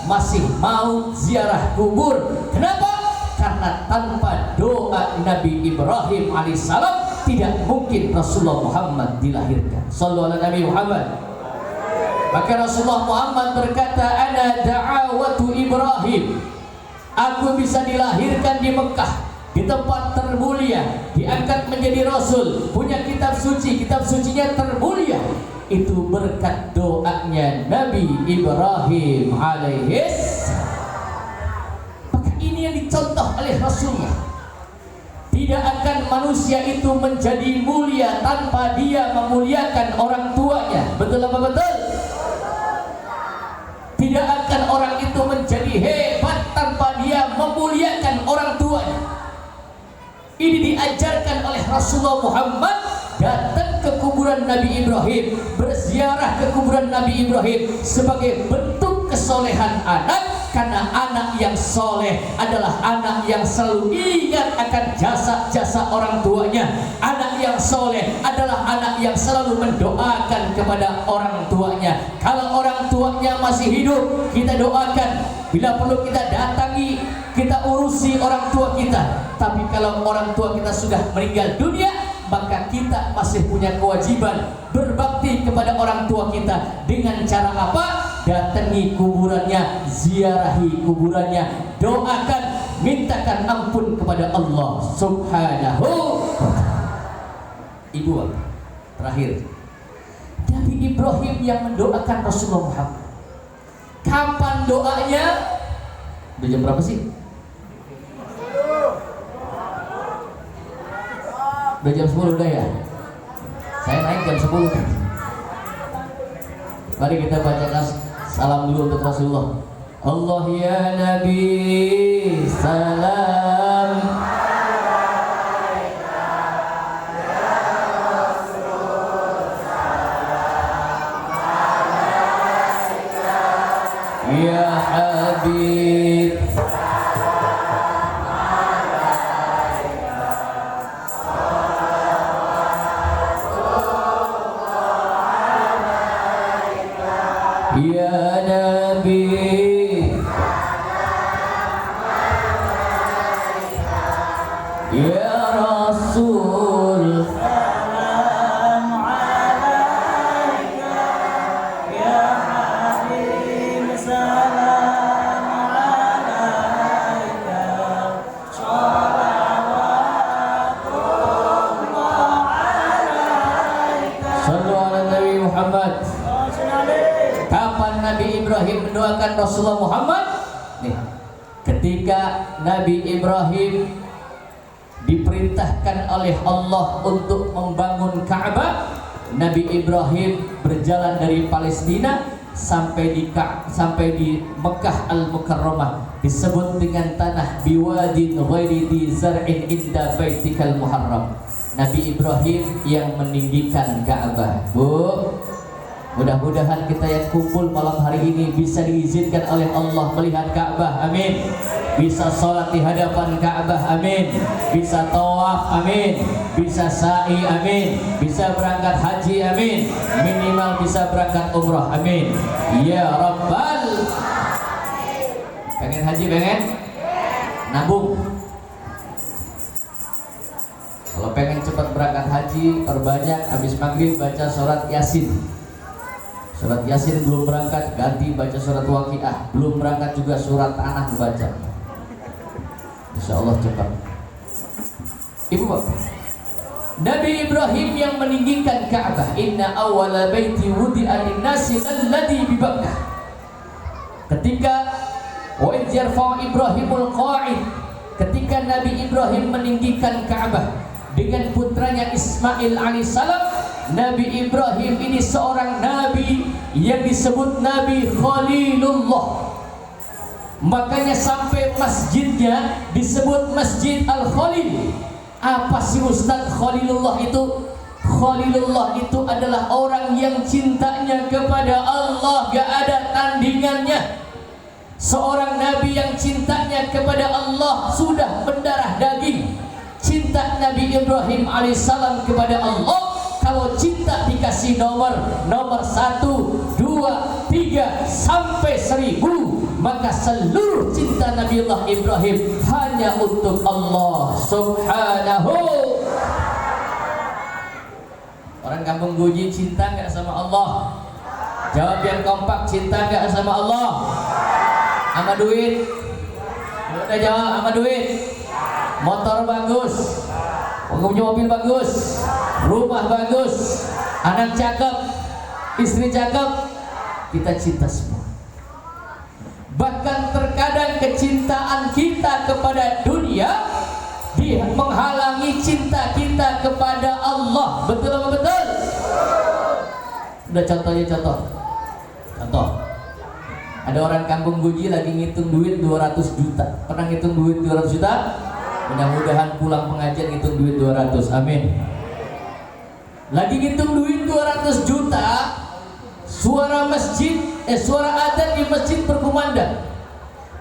masih mau ziarah kubur. Kenapa? Karena tanpa doa Nabi Ibrahim alaihissalam tidak mungkin Rasulullah Muhammad dilahirkan. Sallu ala Nabi Muhammad. Maka Rasulullah Muhammad berkata, ana da'awatu Ibrahim, aku bisa dilahirkan di Mekah, di tempat termulia, diangkat menjadi Rasul, punya kitab suci, kitab sucinya termulia. Itu berkat doanya Nabi Ibrahim alaihissalam. Maka ini yang dicontoh oleh Rasulullah. Tidak akan manusia itu menjadi mulia tanpa dia memuliakan orang tuanya. Betul apa betul? Tidak akan orang itu menjadi hebat tanpa dia memuliakan orang tuanya. Ini diajarkan oleh Rasulullah Muhammad. Datang ke kuburan Nabi Ibrahim, berziarah ke kuburan Nabi Ibrahim sebagai bentuk kesolehan anak. Karena anak yang soleh adalah anak yang selalu ingat akan jasa-jasa orang tuanya. Anak yang soleh adalah anak yang selalu mendoakan kepada orang tuanya. Kalau orang tuanya masih hidup, kita doakan. Bila perlu kita datangi, kita urusi orang tua kita. Tapi kalau orang tua kita sudah meninggal dunia, maka kita masih punya kewajiban berbakti kepada orang tua kita. Dengan cara apa? Datangi kuburannya, ziarahi kuburannya, doakan, mintakan ampun kepada Allah Subhanahu wa ta'ala. Ibu, terakhir, Nabi Ibrahim yang mendoakan Rasulullah Muhammad. Kapan doanya? Udah jam berapa sih? Udah jam 10 udah ya? Saya naik jam 10. Mari kita bacakan salam dulu untuk Rasulullah. Allah ya Nabi, salam ya Habib. Ya Nabi, ya Rasul, salam alaika, ya Habib, salam alaika, salawatullah alaika. Sallu ala Nabi Muhammad. Kapan Nabi Ibrahim mendoakan Rasulullah Muhammad? Nih, ketika Nabi Ibrahim diperintahkan oleh Allah untuk membangun Ka'bah, Nabi Ibrahim berjalan dari Palestina sampai di Mekah Al-Mukarramah, disebut dengan tanah biwadin ghairi dhi zar'in inda baitikal muharram. Nabi Ibrahim yang meninggikan Ka'bah. Bu, mudah-mudahan kita yang kumpul malam hari ini bisa diizinkan oleh Allah melihat Ka'bah, amin. Bisa sholat di hadapan Ka'bah, amin. Bisa tawaf, amin. Bisa sa'i, amin. Bisa berangkat haji, amin. Minimal bisa berangkat umrah, amin. Ya Rabbal. Pengen haji, pengen? Nabung. Kalau pengen cepat berangkat haji, perbanyak habis maghrib baca surat Yasin. Surat Yasin belum berangkat, ganti baca surat Waqiah. Belum berangkat juga surat Tanah baca. Insya Allah cepat. Ibu bapak, Nabi Ibrahim yang meninggikan Ka'bah. Inna awwala baiti wudi'a lin-nasi alladhi bi Bakkah. Ketika wa idh yarfa'u Ibrahimul qa'id, ketika Nabi Ibrahim meninggikan Ka'bah dengan putranya Ismail alaihissalam, Nabi Ibrahim ini seorang nabi yang disebut Nabi Khalilullah. Makanya sampai masjidnya disebut Masjid Al-Khalil. Apa sih Ustaz Khalilullah itu? Khalilullah itu adalah orang yang cintanya kepada Allah gak ada tandingannya. Seorang nabi yang cintanya kepada Allah sudah mendarah daging. Nabi Ibrahim alaihissalam kepada Allah, kalau cinta dikasih nomor 1, 2, 3 sampai 1000, maka seluruh cinta Nabiullah Ibrahim hanya untuk Allah Subhanahu. Orang kampung Guji cinta nggak sama Allah? Jawab yang kompak, cinta nggak sama Allah? Sama duit? Udah jawab, sama duit. Motor bagus, punya mobil bagus, rumah bagus, anak cakep, istri cakep, kita cinta semua. Bahkan terkadang kecintaan kita kepada dunia dia menghalangi cinta kita kepada Allah. Betul apa betul? Udah contohnya contoh. Ada orang kampung Guji lagi ngitung duit 200 juta. Pernah ngitung duit 200 juta? Mudah-mudahan pulang pengajian ngitung duit 200. Amin. Lagi ngitung duit 200 juta, suara adzan di masjid berkumandang.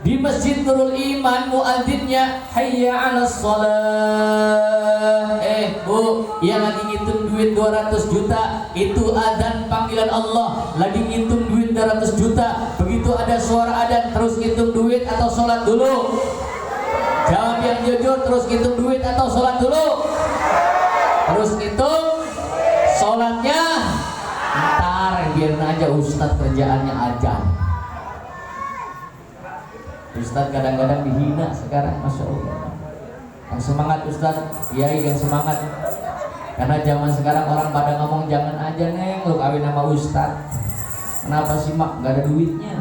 Di Masjid Nurul Iman muadzinnya hayya 'alas shalah. Bu, yang lagi ngitung duit 200 juta itu adzan panggilan Allah. Lagi ngitung duit 200 juta, begitu ada suara adzan terus ngitung duit atau sholat dulu? Jawab yang jujur, terus ngitung duit atau sholat dulu? Terus ngitung sholatnya ntar, biarin aja Ustadz kerjaannya adzan. Ustadz kadang-kadang dihina sekarang, Masya Allah. Yang semangat Ustadz, kiai yang semangat. Karena zaman sekarang orang pada ngomong jangan aja neng lu kawin sama Ustadz. Kenapa sih mak? Gak ada duitnya.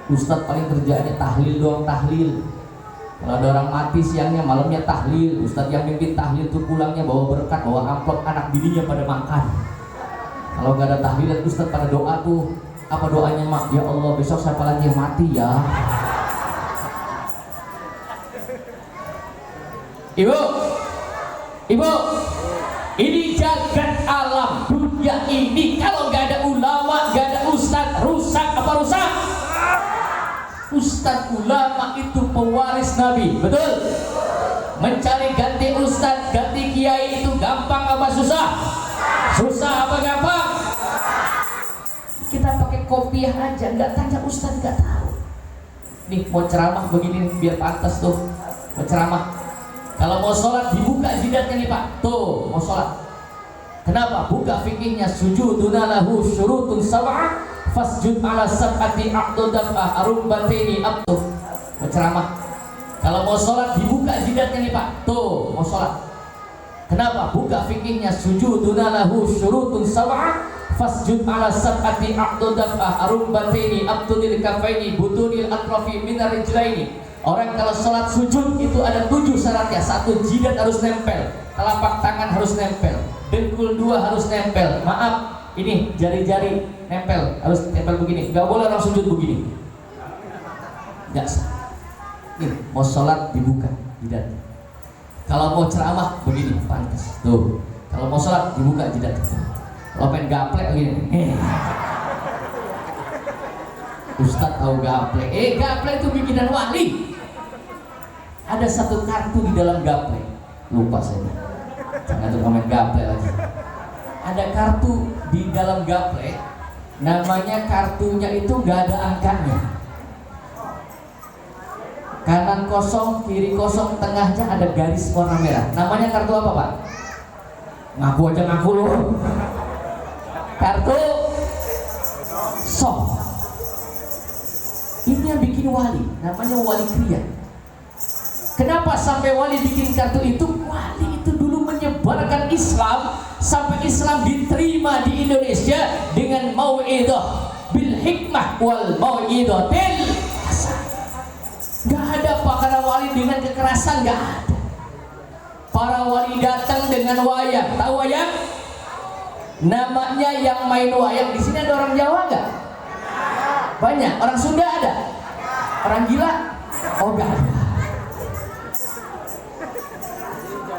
Ustadz paling kerjaannya tahlil doang, tahlil. Kalau ada orang mati siangnya, malamnya tahlil. Ustadz yang mimpin tahlil tuh pulangnya bawa berkat, bawa amplop, anak bininya pada makan. Kalau gak ada tahlilan Ustadz pada doa tuh. Apa doanya mak? Ya Allah besok siapa lagi yang mati ya? Ibu, ini jagat alam dunia ini kalau gak ada ulama, gak ada ustadz, rusak apa rusak? Ustadz ulama itu pewaris Nabi, betul? Mencari ganti ustadz, ganti kiai itu gampang apa susah? Susah apa gampang? Kita pakai kopiah aja, nggak tanya ustadz, nggak tahu. Nih mau ceramah begini biar pantas tuh, mau ceramah. Kalau mau sholat dibuka jidatnya nih Pak. Tuh mau sholat. Kenapa? Buka fikihnya. Sujuduna lahu syurutun sab'ah fasjud ala sab'ati aqdudafah arumbatini abtuh. Mau ceramah. Kalau mau sholat dibuka jidatnya nih Pak. Tuh mau sholat. Kenapa? Buka fikihnya. Sujuduna lahu syurutun sab'ah fasjud ala sab'ati aqdudafah arumbatini abtunil kafaini butunil atrafi minar rijlaini. Orang kalau sholat sujud itu ada 7 syaratnya. 1, jidat harus nempel, telapak tangan harus nempel, dengkul 2 harus nempel. Maaf, ini jari-jari nempel, harus nempel begini. Gak boleh orang sujud begini. Gak sah. Nih, mau sholat dibuka jidat. Kalau mau ceramah begini, pantas. Tuh. Kalau mau sholat dibuka jidat. Kalau pengen gaplek begini. Ustadz tahu gaplek. Gaplek itu bikinan wali. Ada satu kartu di dalam gaplek. Lupa saya. Jangan tuh komen gaplek lagi. Ada kartu di dalam gaplek. Namanya kartunya itu nggak ada angkanya. Kanan kosong, kiri kosong, tengahnya ada garis warna merah. Namanya kartu apa Pak? Ngaku aja ngaku lu. Kartu soft. Ini yang bikin wali, namanya wali kriya. Kenapa sampai wali bikin kartu itu? Wali itu dulu menyebarkan Islam sampai Islam diterima di Indonesia dengan mau'idah bil hikmah wal mau'idatil hasan. Gak ada para wali dengan kekerasan, gak ada. Para wali datang dengan wayang. Tahu wayang? Namanya yang main wayang. Di sini ada orang Jawa nggak? Banyak. Orang Sunda ada? Orang gila? Oh gak ada.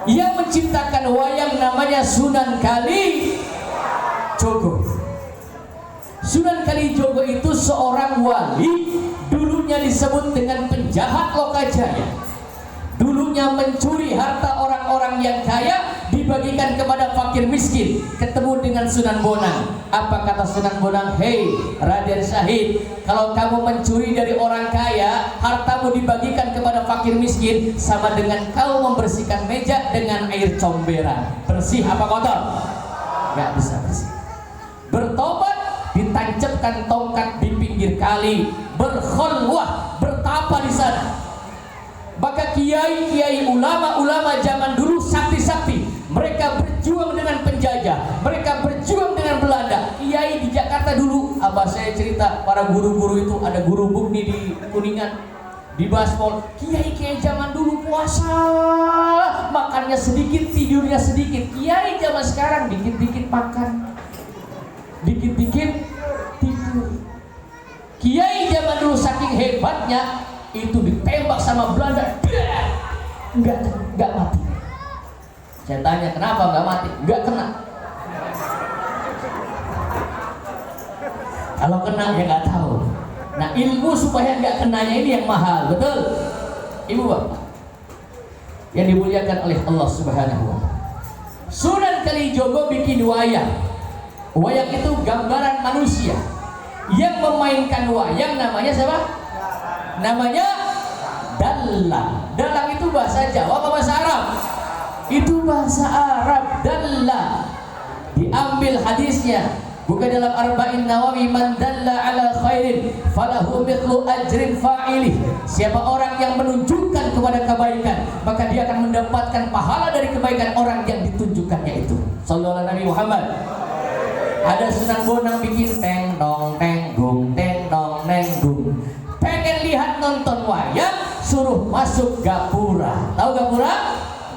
Yang menciptakan wayang namanya Sunan Kalijogo. Sunan Kalijogo itu seorang wali. Dulunya disebut dengan penjahat Lokajaya. Dulunya mencuri harta orang-orang yang kaya dibagikan kepada fakir miskin. Ketemu dengan Sunan Bonang. Apa kata Sunan Bonang? Hei Raden Syahid, kalau kamu mencuri dari orang kaya, hartamu dibagikan kepada fakir miskin, sama dengan kau membersihkan meja dengan air comberan. Bersih apa kotor? Gak bisa bersih. Bertobat, ditancapkan tongkat di pinggir kali, berkhulwah, bertapa di sana. Maka kiai-kiai, ulama-ulama zaman dulu sakti-sakti, mereka berjuang dengan penjajah, mereka berjuang dengan Belanda. Kiai di Jakarta dulu, abah saya cerita, para guru-guru itu, ada guru Bugni di Kuningan, di Baspol. Kiai-kiai zaman dulu puasa, makannya sedikit, tidurnya sedikit. Kiai zaman sekarang dikit-dikit makan, dikit-dikit tidur. Kiai zaman dulu saking hebatnya, itu ditembak sama Belanda, enggak mati. Saya tanya kenapa enggak mati? Enggak kena. Kalau kena ya enggak tahu. Nah, ilmu supaya enggak kenanya ini yang mahal, betul? Ibu bapak yang dimuliakan oleh Allah Subhanahu wa Ta'ala. Sunan Kalijogo bikin wayang. Wayang itu gambaran manusia. Yang memainkan wayang namanya siapa? Namanya dalang. Dalang itu bahasa Jawa apa bahasa Arab? Itu bahasa Arab. Dalang. Diambil hadisnya, bukan dalam Arba'in Nawawi, man dalla ala khairin falahu mithlu ajrin fa'ilih. Siapa orang yang menunjukkan kepada kebaikan, maka dia akan mendapatkan pahala dari kebaikan orang yang ditunjukkannya itu. Sallallahu alaihi Muhammad. Ada Sunan Bonang bikin teng dong teng gung teng dong teng gung. Pengen lihat nonton wayang, suruh masuk gapura. Tahu gapura?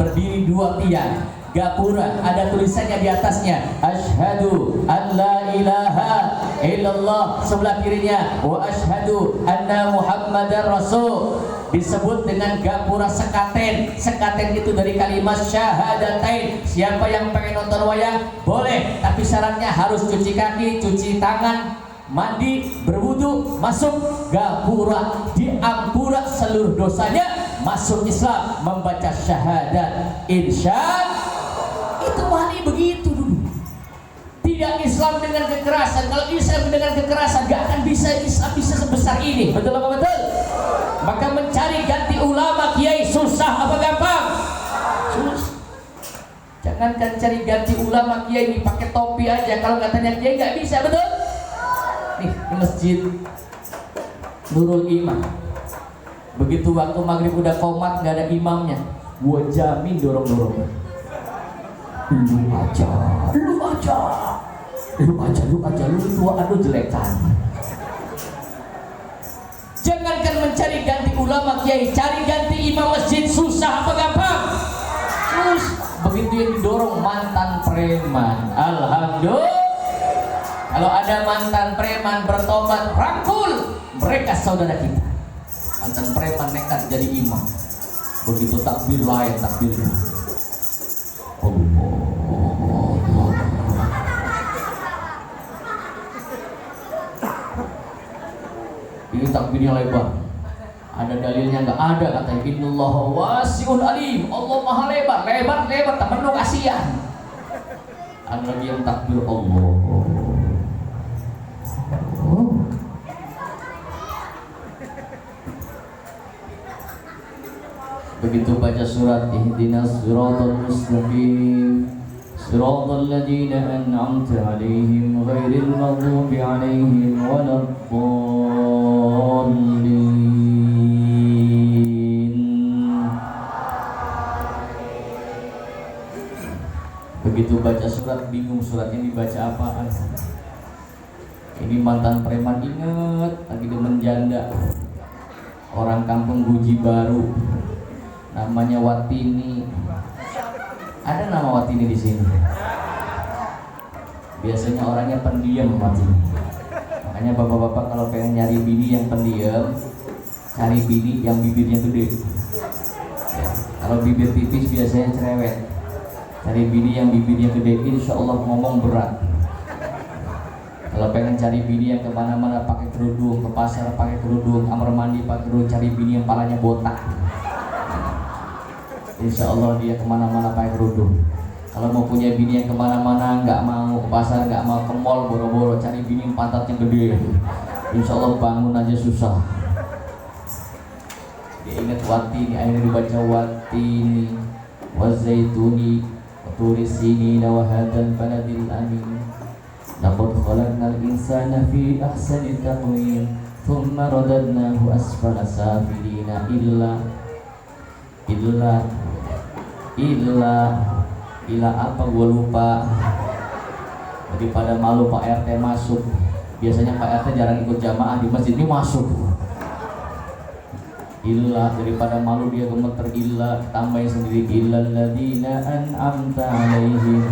Berdiri dua tiang. Gapura ada tulisannya di atasnya, asyhadu an la ilaha illallah, sebelah kirinya wa asyhadu anna muhammadar rasul. Disebut dengan gapura sekaten. Sekaten itu dari kalimat syahadatain. Siapa yang pengen nonton wayang boleh, tapi syaratnya harus cuci kaki, cuci tangan, mandi, berwudu, masuk gapura, diampura seluruh dosanya, masuk Islam, membaca syahadat. Insya itu wali begitu dulu. Tidak Islam dengan kekerasan. Kalau Islam dengan kekerasan gak akan bisa Islam bisa sebesar ini. Betul apa betul? Maka mencari ganti ulama kiai susah apa gampang? Susah. Jangankan cari ganti ulama kiai ini pakai topi aja, kalau katanya kiai nggak bisa, betul? Nih di masjid Nurul Imam, begitu waktu maghrib udah komat nggak ada imamnya, gua jamin dorong-dorong. Lu aja, lu tua adu jelekan. Jangankan mencari ganti ulama kiai, cari ganti imam masjid susah apa gampang? Susah. Begitu yang didorong mantan preman. Alhamdulillah. Kalau ada mantan preman bertobat, rangkul, mereka saudara kita. Mantan preman nekat jadi imam. Begitu takbir lain takbirnya. Ini takbirnya lebar. Ada dalilnya nggak? Ada, katanya innallaha wasi'un alim. Allah maha lebar, lebar tak penuh kasihan. Ada lagi yang takbir Allah. Begitu baca surat ihdinas siratal mustaqim siratal ladzina an'amta 'alaihim ghairil maghdubi 'alaihim waladdallin. Begitu baca surat bingung suratnya dibaca apaan. Ini mantan preman inget lagi demen janda. Orang kampung Guji Baru. Namanya Watini. Ada nama Watini di sini. Biasanya orangnya pendiam Watini. Makanya bapak-bapak kalau pengen nyari bini yang pendiam, cari bini yang bibirnya gede. Ya, kalau bibir tipis biasanya cerewet. Cari bini yang bibirnya gede, insya Allah ngomong berat. Kalau pengen cari bini yang kemana-mana pakai kerudung, ke pasar pakai kerudung, kamar mandi pakai kerudung, cari bini yang palanya botak. Insya Allah dia kemana-mana pakai kerudung. Kalau mau punya bini yang kemana-mana, nggak mau ke pasar, nggak mau ke mall, boro-boro cari bini yang pantatnya gede, insya Allah bangun aja susah. Dia ingat watini, akhirnya dibaca watini wazaituni waturis sini wa hadzal baladil amin. Laqad khalaqnal insana fi ahsani taqwim thumma radadnahu asfala safilina illa apa gue lupa. Daripada malu Pak RT masuk, biasanya Pak RT jarang ikut jamaah di masjid ini masuk. Illa daripada malu dia gemeter, illa tambahin sendiri illal ladzina an'amta alaihim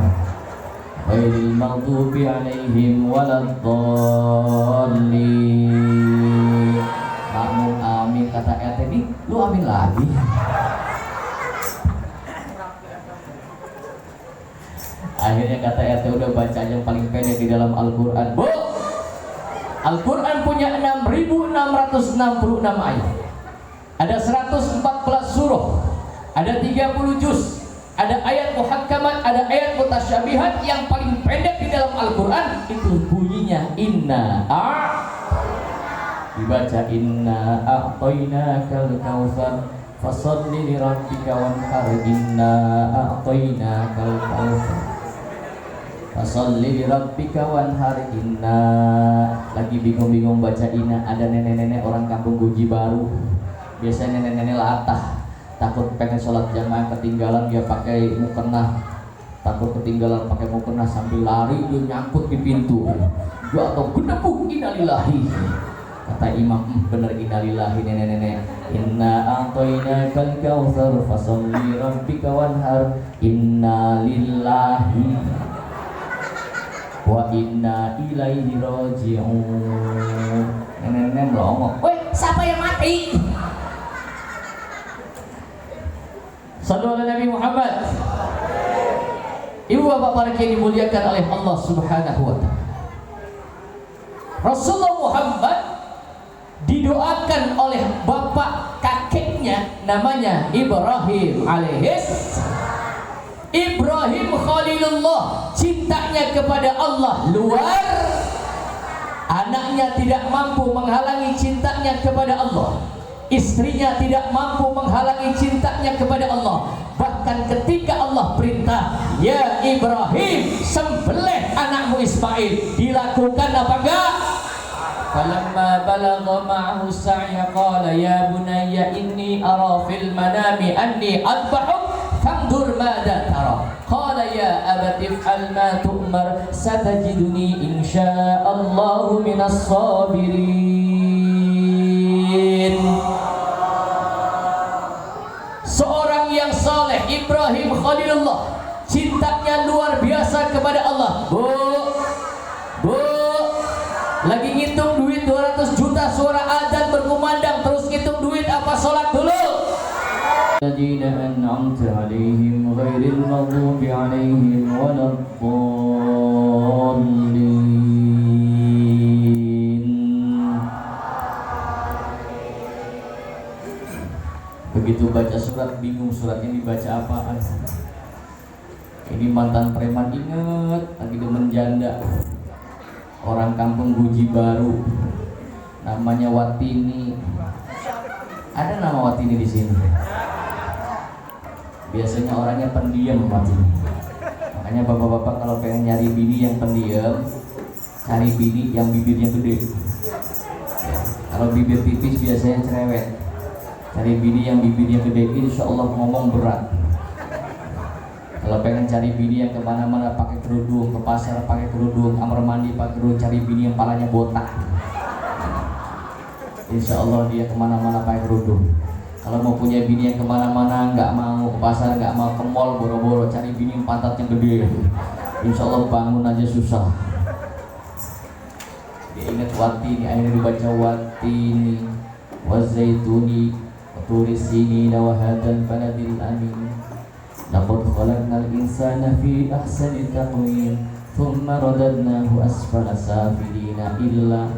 ghairil maghdubi alaihim waladdallin. Makmum amin kata RT ini, lu amin lagi. Akhirnya kata RT udah baca yang paling pendek di dalam Al-Quran. Bu, Al-Quran punya 6.666 ayat. Ada 114 surah, ada 30 juz, ada ayat muhakkamat, ada ayat mutasyabihat. Yang paling pendek di dalam Al-Quran itu bunyinya inna dibaca inna a'tainakal kautsar fasholli li rabbika wanhar inna a'tainakal kautsar fasholli li rabbika wanhar inna. Lagi bingung-bingung baca inna, ada nenek-nenek orang kampung Guji Baru. Biasanya nenek-nenek latah, takut pengen sholat jamaah ketinggalan, dia pakai mukena. Takut ketinggalan pakai mukena sambil lari dia nyangkut di pintu. Dia atau gedebuk innalillahi. Kata imam, bener innalillahi nenek-nenek. Inna a'tainakal kautsar fasholli rabbika wanhar inna lillahi wa inna ilaihi raji'un. Nenek-nenek melongok. Woi, siapa yang mati? Sallu ala Nabi Muhammad. Ibu bapak para kiai dimuliakan oleh Allah Subhanahu wa ta'ala. Rasulullah Muhammad didoakan oleh bapak kakeknya, namanya Ibrahim alaihis. Ibrahim Khalilullah, cintanya kepada Allah luar. Anaknya tidak mampu menghalangi cintanya kepada Allah. Istrinya tidak mampu menghalangi cintanya kepada Allah. Bahkan ketika Allah perintah, ya Ibrahim, sembelih anakmu Ismail, dilakukan apa enggak? Falamma balagha ma'ahu sa'ya qala ya bunayya inni ara fil manami anni adbahuk fanzur madza tara. Qala ya abati if'al ma tu'mar satajiduni insyaallahu minas sabirin. Seorang yang saleh, Ibrahim Khalilullah, cintanya luar biasa kepada Allah. Bu, lagi ngitung duit 200 juta, suara adzan berkumandang, terus ngitung duit apa sholat dulu? Alladzina an'amta 'alaihim ghairil maghdubi 'alaihim waladdallin. Begitu baca surat bingung suratnya dibaca apaan. Ini mantan preman inget lagi demen janda. Orang kampung Guji Baru, namanya Watini. Ada nama Watini di sini. Biasanya orangnya pendiam Watini. Makanya bapak-bapak kalau pengen nyari bini yang pendiam, cari bini yang bibirnya gede. Kalau bibir tipis biasanya cerewet. Cari bini yang bibirnya gede, insya Allah ngomong berat. Kalau pengen cari bini yang kemana-mana pakai kerudung, ke pasar pakai kerudung, kamar mandi pakai kerudung, cari bini yang palanya botak. Insya Allah dia kemana-mana pakai kerudung. Kalau mau punya bini yang kemana-mana, nggak mau ke pasar, nggak mau ke mall, boro-boro cari bini yang pantatnya gede, insya Allah bangun aja susah. Dia ingat watini, akhirnya dibaca watini wazaituni waturis sini wa hadzal baladil amin. Laqad khalaqnal insana fi ahsani taqwim thumma radadnahu asfala safilina illa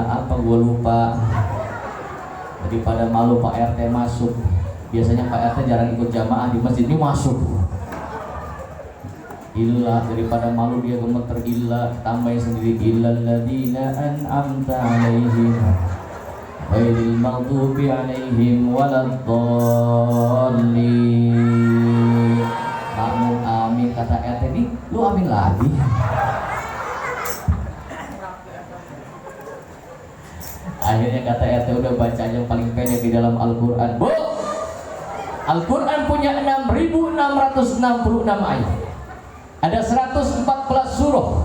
apa gua lupa. Daripada malu Pak RT masuk. Biasanya Pak RT jarang ikut jamaah di masjid, ini masuk. Illa, daripada malu dia gemeter, illa tambahin sendiri, illal ladzina an'amta 'alaihim ghairil maghdubi 'alaihim waladdallin. Makmum amin, kata RT ini, lu amin lagi. Akhirnya kata RT udah baca yang paling pendek di dalam Al-Quran. Bu, Al-Quran punya 6.666 ayat. Ada 114 surah,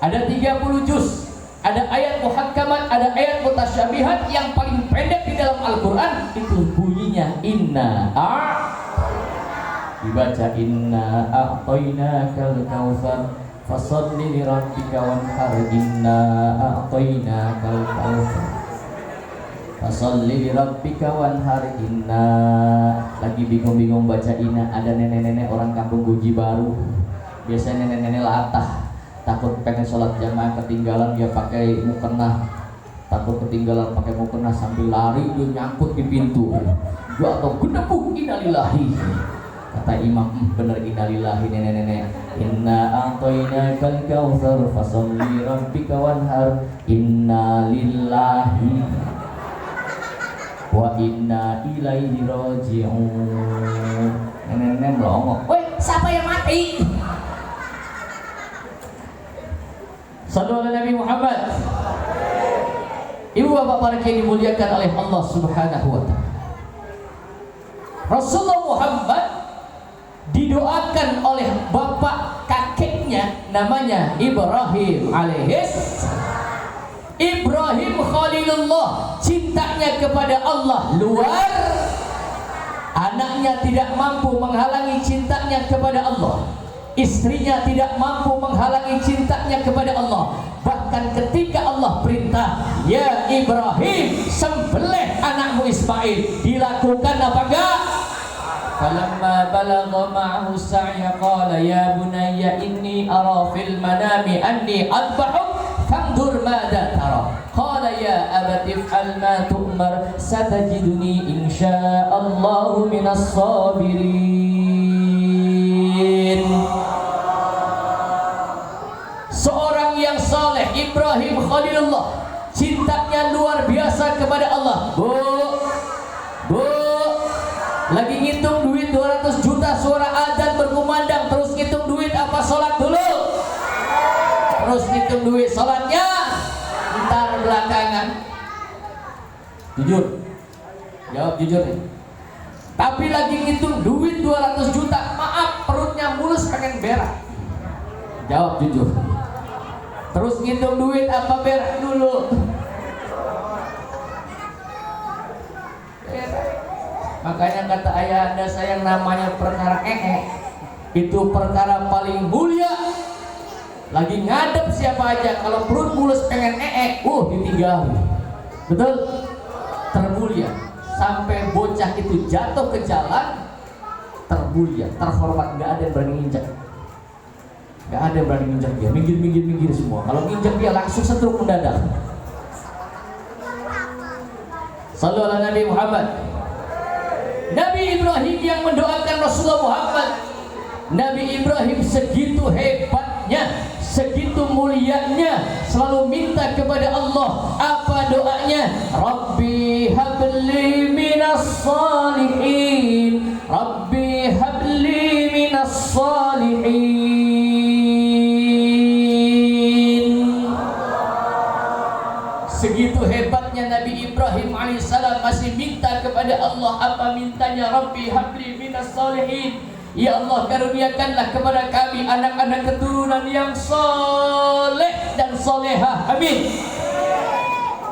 ada 30 juz, ada ayat muhakkamat, ada ayat mutasyabihat. Yang paling pendek di dalam Al-Quran itu bunyinya inna dibaca inna a'tainakal kautsar fasholli li rabbika wanhar, inna a'tainakal kautsar fasholli li rabbika wanhar, inna. Lagi bingung-bingung baca inna, ada nenek-nenek orang kampung Guji Baru. Biasanya nenek-nenek latah, takut pengen sholat jamaah ketinggalan, dia pakai mukena. Takut ketinggalan pakai mukena sambil lari dia nyangkut di pintu. Gua atau gedebuk, innalillahi. Kata imam, bener innalillahi nenek-nenek. Inna a'tainakal kautsar fasholli rabbika wanhar, inna lillahi wa inna ilaihi raji'un. Nenek-nenek melongok, woi siapa yang mati? Sallu ala Nabi Muhammad. Ibu bapak para kiai dimuliakan oleh Allah Subhanahu wa ta'ala. Rasulullah Muhammad didoakan oleh bapak kakeknya, namanya Ibrahim alaihis. Ibrahim Khalilullah, cintanya kepada Allah luar. Anaknya tidak mampu menghalangi cintanya kepada Allah. Istrinya tidak mampu menghalangi cintanya kepada Allah. Bahkan ketika Allah perintah, ya Ibrahim, sembelih anakmu Ismail, dilakukan apa enggak? Falamma balagha ma'ahu sa'ya qala ya bunayya inni ara fil manami anni adbahuk fanzur madza tara. Qala ya abati if'al ma tu'mar satajiduni insyaallahu minas sabirin. Seorang yang saleh, Ibrahim Khalilullah, cintanya luar biasa kepada Allah. Bu, lagi ngitung duit 200 juta, suara adzan berkumandang, terus ngitung duit apa sholat dulu? Terus ngitung duit sholatnya ntar belakangan. Jujur, jawab jujur nih. Tapi lagi ngitung duit 200 juta, maaf perutnya mulus pengen berak. Jawab jujur. Terus ngitung duit apa berak dulu? Makanya kata ayah anda sayang, namanya perkara itu perkara paling mulia. Lagi ngadep siapa aja, kalau perut mulus pengen ditinggal. Betul? Termulia. Sampai bocah itu jatuh ke jalan, termulia, terhormat, nggak ada yang berani nginjak. Nggak ada yang berani nginjak dia, minggir semua. Kalau nginjak dia langsung setruk mendadak. Sallu ala Nabi Muhammad. Nabi Ibrahim yang mendoakan Rasulullah Muhammad. Nabi Ibrahim segitu hebatnya, segitu mulianya, selalu minta kepada Allah. Apa doanya? Rabbi habli minas salihin, Rabbi habli minas salihin. Segitu hebatnya Nabi Ibrahim alaihissalam masih minta kepada Allah. Apa mintanya? Rabbi habli minas salihin, ya Allah karuniakanlah kepada kami anak-anak keturunan yang soleh dan solehah. Amin.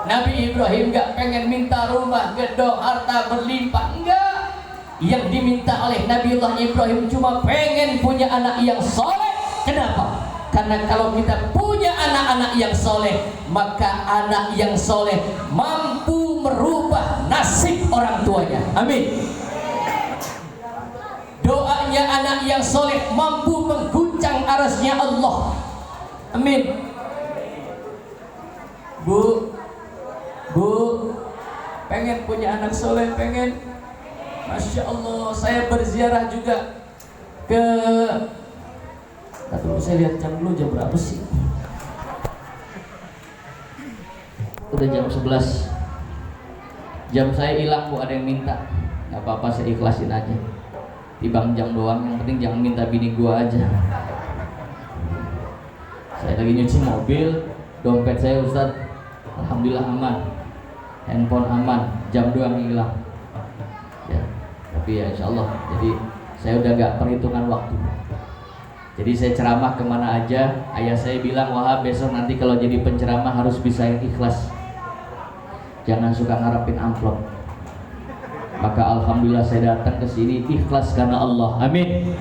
Nabi Ibrahim gak pengen minta rumah, gedung, harta berlimpah, enggak. Yang diminta oleh Nabiullah Ibrahim cuma pengen punya anak yang soleh. Kenapa? Karena kalau kita punya anak-anak yang soleh, maka anak yang soleh mampu merubah nasib orang tuanya. Amin. Doanya anak yang soleh mampu mengguncang arasnya Allah. Amin. Bu, pengen punya anak soleh, pengen. Masya Allah, saya berziarah juga ke, tunggu saya lihat jam dulu, jam berapa sih? Udah jam 11. Jam saya hilang Bu, ada yang minta. Gak apa-apa, saya ikhlasin aja. Tibang jam doang, yang penting jangan minta bini gua aja. Saya lagi nyuci mobil, dompet saya Ustaz, alhamdulillah aman, handphone aman, jam doang hilang. Ya, tapi ya insya Allah, jadi saya udah gak perhitungan waktu. Jadi saya ceramah kemana aja, ayah saya bilang, Wahab besok nanti kalau jadi penceramah harus bisa yang ikhlas, jangan suka ngarepin amplop. Maka alhamdulillah saya datang ke sini ikhlas karena Allah, amin,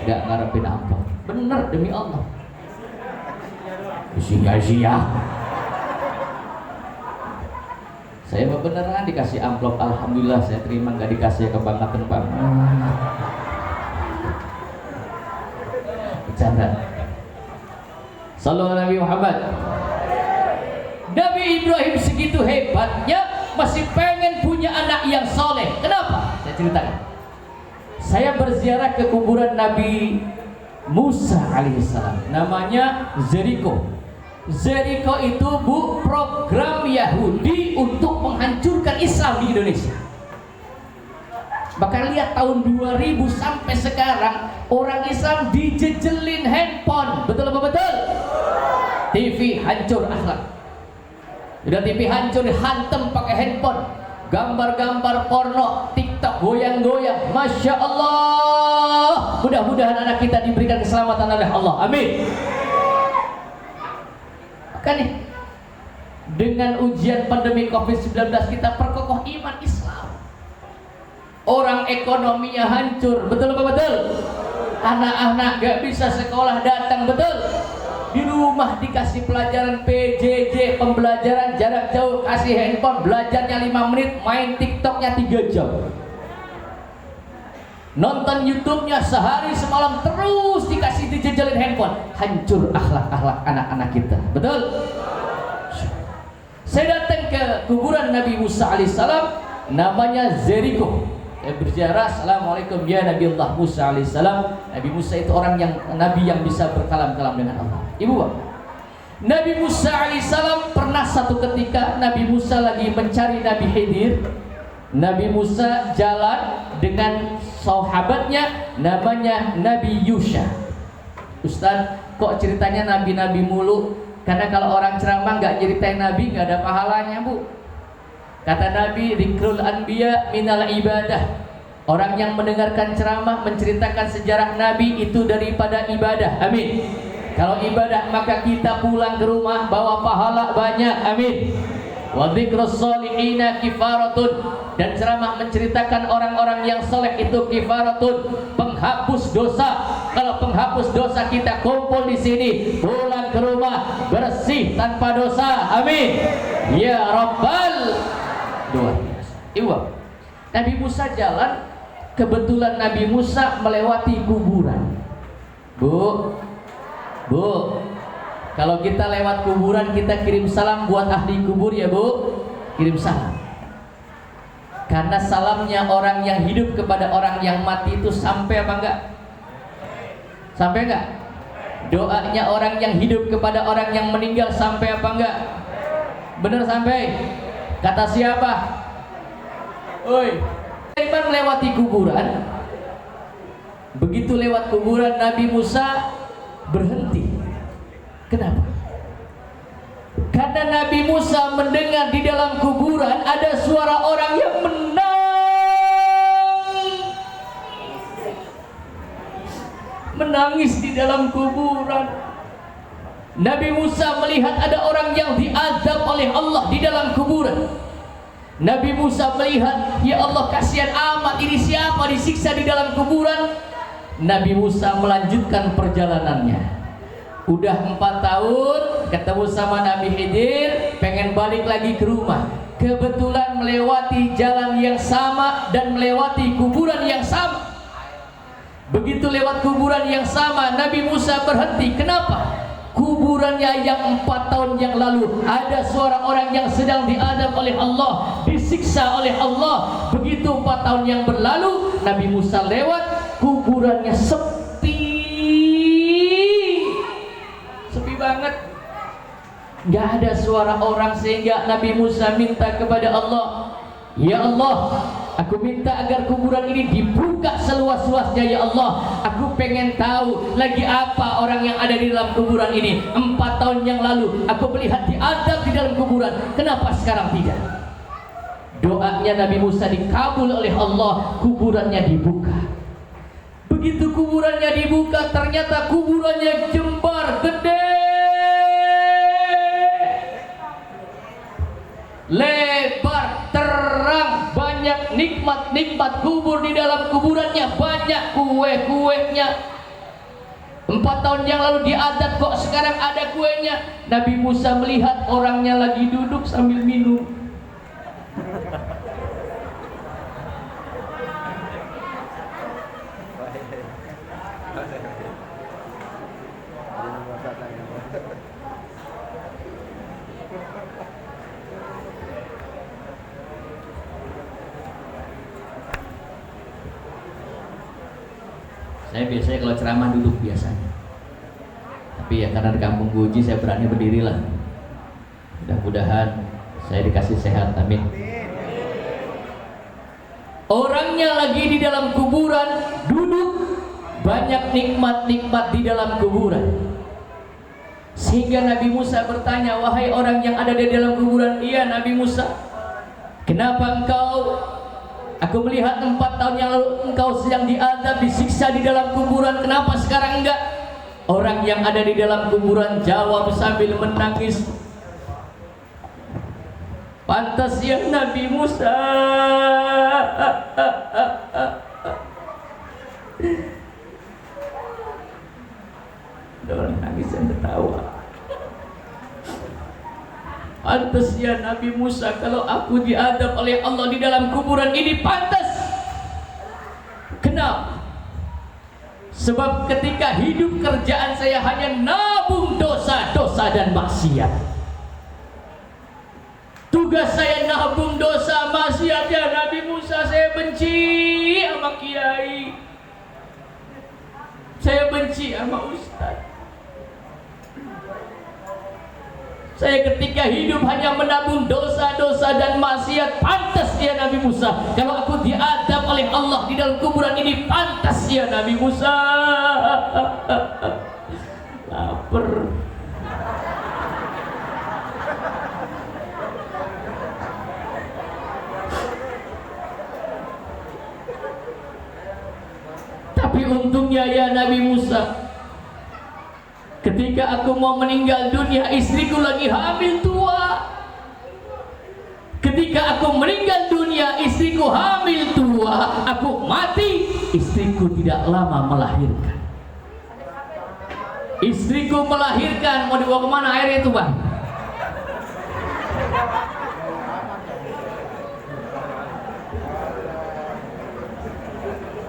gak ngarepin amplop, bener demi Allah. Sia-sia. Saya beneran dikasih amplop, alhamdulillah saya terima, nggak dikasih kebanggaan banget. Bercanda. Sallallahu Nabi Muhammad. Nabi Ibrahim segitu hebatnya masih pengen punya anak yang soleh. Kenapa? Saya ceritakan. Saya berziarah ke kuburan Nabi Musa alaihissalam. Namanya Jericho. Jericho itu Bu, program Yahudi untuk menghancurkan Islam di Indonesia. Bahkan lihat tahun 2000 sampai sekarang orang Islam dijejelin handphone. Betul apa betul? TV hancur akhlak. Udah TV hancur dihantem pakai handphone. Gambar-gambar porno, TikTok goyang-goyang. Masya Allah. Mudah-mudahan anak kita diberikan keselamatan oleh Allah. Amin. Kan nih, dengan ujian pandemi COVID-19 kita perkokoh iman Islam. Orang ekonominya hancur, betul apa betul? Anak-anak gak bisa sekolah datang, betul? Di rumah dikasih pelajaran PJJ, pembelajaran jarak jauh, kasih handphone, belajarnya 5 menit, main TikToknya 3 jam. Nonton YouTube-nya sehari semalam, terus dikasih dijejelin handphone. Hancur akhlak-akhlak anak-anak kita. Betul? Saya datang ke kuburan Nabi Musa alaihissalam, namanya Jericho. Saya berziarah, assalamualaikum ya Nabi Allah Musa alaihissalam. Nabi Musa itu orang yang nabi yang bisa berkalam-kalam dengan Allah. Ibu Bapak, Nabi Musa alaihissalam pernah satu ketika Nabi Musa lagi mencari Nabi Khidir. Nabi Musa jalan dengan sahabatnya namanya Nabi Yusha. Ustaz, kok ceritanya nabi-nabi mulu? Karena kalau orang ceramah nggak ceritain nabi nggak ada pahalanya Bu. Kata Nabi, dzikrul anbiya minal ibadah. Orang yang mendengarkan ceramah menceritakan sejarah nabi itu daripada ibadah. Amin. Kalau ibadah maka kita pulang ke rumah bawa pahala banyak. Amin. Wa dzikrus sholihina kifaratun. Dan ceramah menceritakan orang-orang yang soleh itu kifaratun, penghapus dosa. Kalau penghapus dosa kita kumpul di sini, pulang ke rumah bersih tanpa dosa. Amin. Ya Rabbal. Luar biasa. Ibu, Nabi Musa jalan, kebetulan Nabi Musa melewati kuburan. Bu, kalau kita lewat kuburan kita kirim salam buat ahli kubur ya Bu, kirim salam. Karena salamnya orang yang hidup kepada orang yang mati itu sampai apa enggak? Sampai enggak? Doanya orang yang hidup kepada orang yang meninggal sampai apa enggak? Benar sampai? Kata siapa? Oi, Iman melewati kuburan. Begitu lewat kuburan Nabi Musa berhenti. Kenapa? Karena Nabi Musa mendengar di dalam kuburan ada suara orang yang menangis di dalam kuburan. Nabi Musa melihat ada orang yang diazab oleh Allah di dalam kuburan. Nabi Musa melihat, ya Allah kasihan amat, ini siapa disiksa di dalam kuburan. Nabi Musa melanjutkan perjalanannya. Udah 4 tahun ketemu sama Nabi Khidir, pengen balik lagi ke rumah. Kebetulan melewati jalan yang sama dan melewati kuburan yang sama. Begitu lewat kuburan yang sama, Nabi Musa berhenti. Kenapa? Kuburannya yang 4 tahun yang lalu ada suara orang yang sedang diadab oleh Allah. disiksa oleh Allah. Begitu 4 tahun yang berlalu, Nabi Musa lewat, kuburannya sepi banget, nggak ada suara orang, sehingga Nabi Musa minta kepada Allah, ya Allah, aku minta agar kuburan ini dibuka seluas-luasnya ya Allah. Aku pengen tahu lagi apa orang yang ada di dalam kuburan ini. 4 tahun yang lalu aku melihat diadab di dalam kuburan, kenapa sekarang tidak? Doanya Nabi Musa dikabul oleh Allah, kuburannya dibuka. Begitu kuburannya dibuka, ternyata kuburannya jembar, gede, lebar, terang, banyak nikmat-nikmat kubur di dalam kuburannya, banyak kue-kuenya. 4 tahun yang lalu diadab, kok sekarang ada kuenya. Nabi Musa melihat orangnya lagi duduk sambil minum. Saya biasanya kalau ceramah duduk biasanya, tapi ya karena di kampung Guji saya berani berdiri lah. Mudah-mudahan saya dikasih sehat, amin. Orangnya lagi di dalam kuburan, duduk, banyak nikmat-nikmat di dalam kuburan. Sehingga Nabi Musa bertanya, wahai orang yang ada di dalam kuburan, iya Nabi Musa, kenapa engkau, aku melihat 4 tahun yang lalu engkau sedang diadab, disiksa di dalam kuburan, kenapa sekarang enggak? Orang yang ada di dalam kuburan jawab sambil menangis, pantas ya Nabi Musa. Ada orang nangis dan ketawa. Pantas ya Nabi Musa, kalau aku diadab oleh Allah di dalam kuburan ini, pantas. Kenapa? Sebab ketika hidup kerjaan saya hanya nabung dosa-dosa dan maksiat. Tugas saya nabung dosa maksiat ya Nabi Musa. Saya benci sama kiai, saya benci sama ustaz. Saya ketika hidup hanya menabung dosa-dosa dan maksiat, pantas ya Nabi Musa. Kalau aku diadab oleh Allah di dalam kuburan ini, pantas ya Nabi Musa. Lapar. Tapi untungnya ya Nabi Musa, ketika aku mau meninggal dunia, istriku lagi hamil tua. Ketika aku meninggal dunia, istriku hamil tua. Aku mati, istriku tidak lama melahirkan. Istriku melahirkan, mau dibawa kemana airnya itu bang?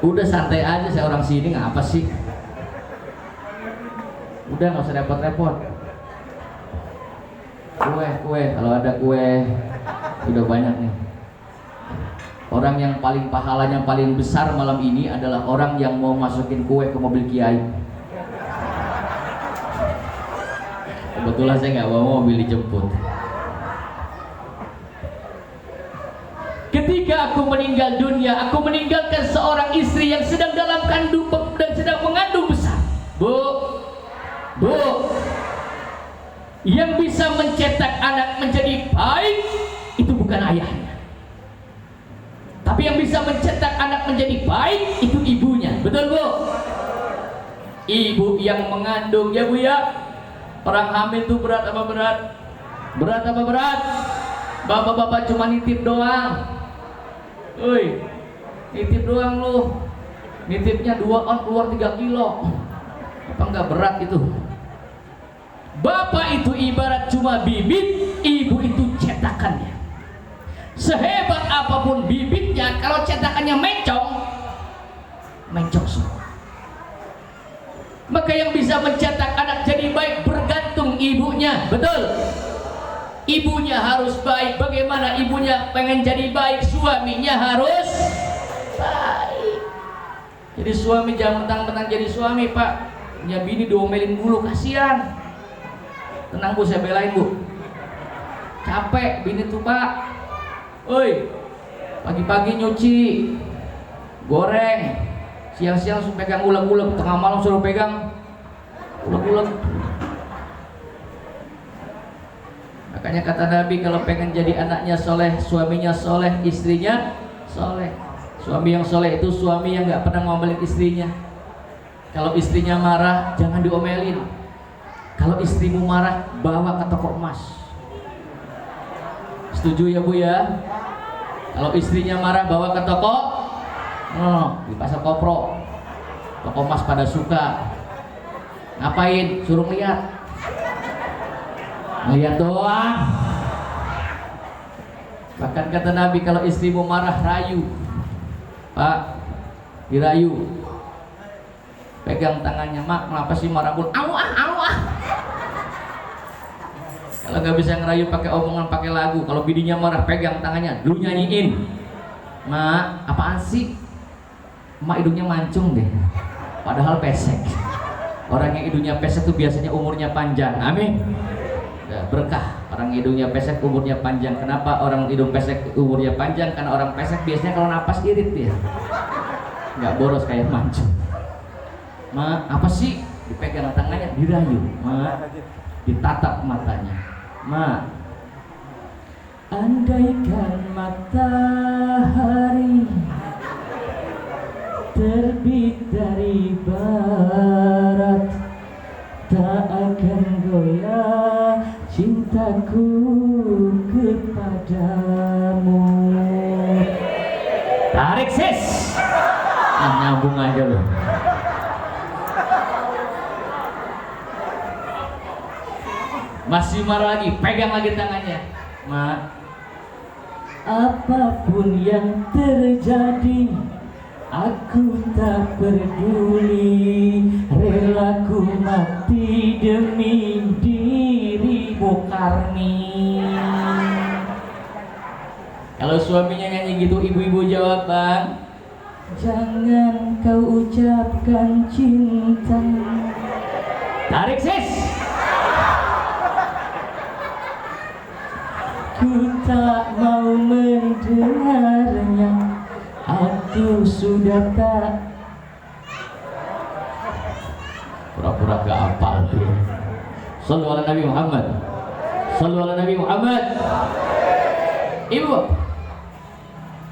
Udah santai aja, saya orang sini, ngapa sih? Udah nggak usah repot-repot. Kue, kalau ada kue udah banyak nih. Orang yang paling pahalanya paling besar malam ini adalah orang yang mau masukin kue ke mobil kiai. Kebetulan saya nggak bawa mobil, dijemput. Ketika aku meninggal dunia, aku meninggalkan seorang istri yang sedang dalam kandung dan sedang mengandung besar. Bu, yang bisa mencetak anak menjadi baik itu bukan ayahnya, tapi yang bisa mencetak anak menjadi baik itu ibunya. Betul Bu? Ibu yang mengandung ya Bu ya. Orang hamil itu berat apa berat? Berat apa berat? Bapak-bapak cuma nitip doang. Woi, nitip doang lu. Nitipnya 2 on keluar 3 kilo. Apa enggak berat itu? Bapak itu ibarat cuma bibit, ibu itu cetakannya. Sehebat apapun bibitnya, kalau cetakannya mencong semua. Maka yang bisa mencetak anak jadi baik bergantung ibunya. Betul? Ibunya harus baik. Bagaimana ibunya pengen jadi baik, suaminya harus baik. Jadi suami jangan mentang-mentang jadi suami, Pak, ya bini diomelin dulu, kasihan. Tenang Bu, saya belain Bu. Capek bini tuh Pak. Oi, pagi-pagi nyuci, goreng, siang-siang suruh pegang uleg-uleg, tengah malam suruh pegang uleg-uleg. Makanya kata Nabi, kalau pengen jadi anaknya soleh, suaminya soleh, istrinya soleh. Suami yang soleh itu suami yang gak pernah ngomelin istrinya. Kalau istrinya marah, jangan diomelin. Kalau istrimu marah, bawa ke toko emas. Setuju ya Bu ya? Kalau istrinya marah, bawa ke toko di pasar Kopro, toko emas pada suka. Ngapain? Suruh lihat. Lihat doang. Bahkan kata Nabi, kalau istrimu marah, rayu. Pak, dirayu, pegang tangannya. Mak, kenapa sih marah pun? Au ah. Kalau nggak bisa ngerayu pakai omongan, pakai lagu. Kalau bininya marah, pegang tangannya, lu nyanyiin. Mak, apaan sih? Mak hidungnya mancung deh, padahal pesek. Orang yang hidungnya pesek tuh biasanya umurnya panjang. Amin. Berkah. Orang hidungnya pesek umurnya panjang. Kenapa orang hidung pesek umurnya panjang? Karena orang pesek biasanya kalau napas irit dia, nggak boros kayak mancung. Ma, apa sih? Dipegang tangannya, dirayu. Ma, ditatap matanya. Ma, andaikan matahari terbit dari barat, tak akan goyah cintaku kepadamu. Tarik sis. Nyambung aja loh. Masih marah lagi, pegang lagi tangannya. Ma, apapun yang terjadi, aku tak peduli, rela ku mati demi dirimu Karni. Kalau suaminya nyanyi gitu, ibu-ibu jawab, Bang, jangan kau ucapkan cinta. Tarik sis. Ku tak mau mendengarnya, aku sudah tak. Pura-pura gak hafal. Shallu ala Nabi Muhammad. Shallu ala Nabi Muhammad. Ibu,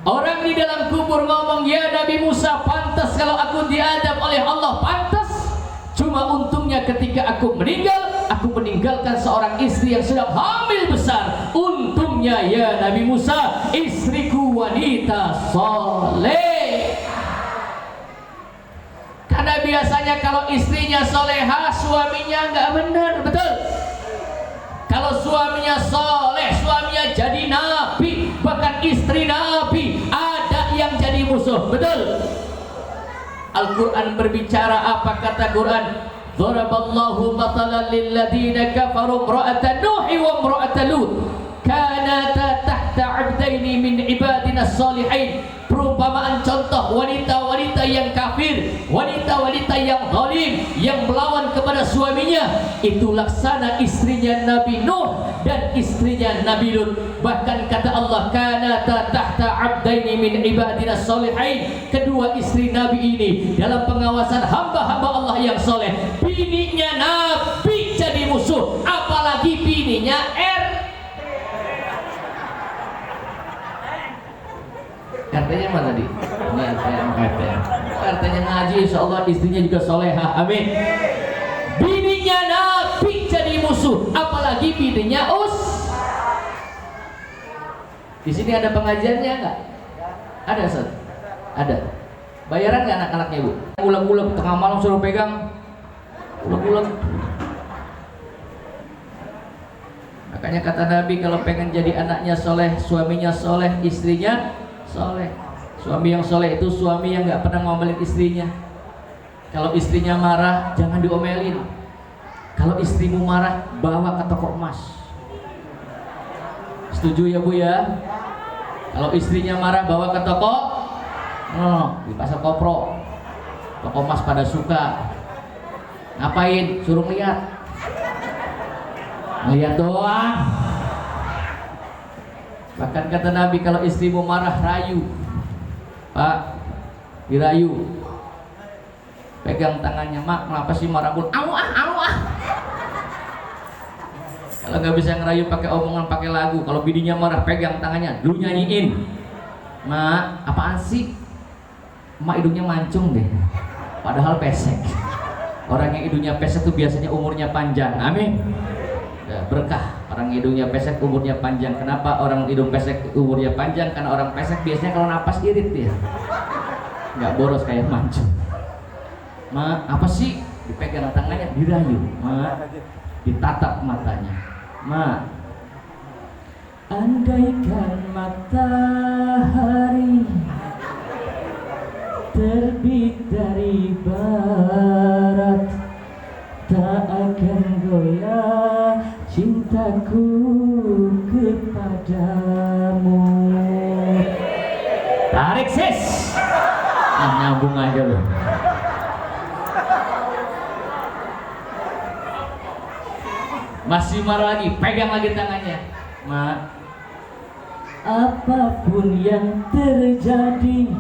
orang di dalam kubur ngomong, ya Nabi Musa, pantas kalau aku diadab oleh Allah, pantas. Cuma untungnya ketika aku meninggal, aku meninggalkan seorang istri yang sedang hamil besar. Untungnya ya Nabi Musa, istriku wanita soleh. Karena biasanya kalau istrinya soleha, suaminya nggak benar, betul? Kalau suaminya soleh, suaminya jadi nabi, bahkan istri nabi, ada yang jadi musuh, betul? Al-Quran berbicara, apa kata Quran? Daraballahu matalan lilladzina kafaru imra'ata Nuh wa imra'ata Lut kanata tahta 'abdaini min ibadina shalihin. Perumpamaan contoh wanita-wanita yang kafir, wanita-wanita yang zalim, yang melawan kepada suaminya, itu laksana istrinya Nabi Nuh dan istrinya Nabi Lut. Bahkan kata Allah, kanata tahta 'abdaini min ibadina shalihin. Kedua istri Nabi ini dalam pengawasan hamba-hamba Allah yang soleh. Bininya Nabi jadi musuh, apalagi bininya Artinya mana tadi? Ini artinya ngaji, insya Allah istrinya juga soleha. Amin. Bininya Nabi jadi musuh, apalagi bininya Di sini ada pengajiannya enggak? Ada, Ustaz? Ada. Bayaran nggak anak-anaknya, Bu? Uleg-uleg tengah malam suruh pegang uleg-uleg. Makanya kata Nabi, kalau pengen jadi anaknya soleh, suaminya soleh, istrinya soleh. Suami yang soleh itu suami yang nggak pernah ngomelin istrinya. Kalau istrinya marah, jangan diomelin. Kalau istrimu marah, bawa ke toko emas. Setuju ya Bu ya? Kalau istrinya marah bawa ke toko, di pasar Kopro, toko emas pada suka. Ngapain? Suruh lihat, ngeliat doang. Bahkan kata Nabi, kalau istrimu marah rayu, Pak, dirayu, pegang tangannya, mak kenapa sih marah pun, au ah. Kalau nggak bisa ngerayu pakai omongan, pakai lagu. Kalau bininya marah, pegang tangannya, lu nyanyiin, mak apaan sih, mak hidungnya mancung deh, padahal pesek. Orang yang hidungnya pesek tuh biasanya umurnya panjang. Amin. Ya, berkah. Orang hidungnya pesek umurnya panjang. Kenapa orang hidung pesek umurnya panjang? Karena orang pesek biasanya kalau napas irit dia, nggak boros kayak mancung. Ma, apa sih? Dipegang tangannya, dirayu. Ma, ditatap matanya. Ma, andaikan matahari terbit dari barat, tak akan goyah cintaku kepadamu. Tarik sis, nyambung aja loh. Masih marah lagi, pegang lagi tangannya. Ma, apapun yang terjadi,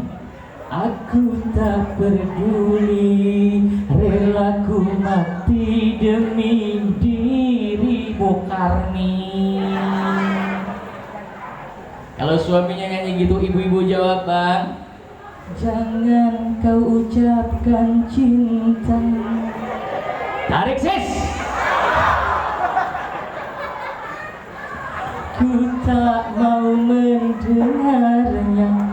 aku tak peduli, rela ku mati demi dirimu Karni. Kalau suaminya nyanyi gitu, ibu-ibu jawab, Bang, jangan kau ucapkan cinta. Tarik sis. Ku tak mau mendengarnya,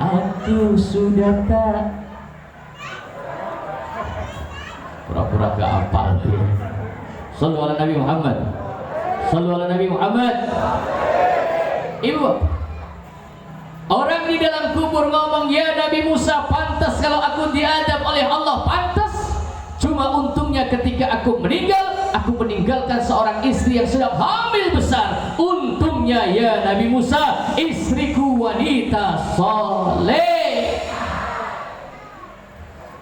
aku sudah tak. Pura-pura gak hafal. Shallu ala Nabi Muhammad. Shallu ala Nabi Muhammad. Ibu, orang di dalam kubur ngomong, ya Nabi Musa, pantas kalau aku diadab oleh Allah, pantas. Cuma untungnya ketika aku meninggal, aku meninggalkan seorang istri yang sedang hamil besar. Untungnya ya Nabi Musa, istriku wanita soleh.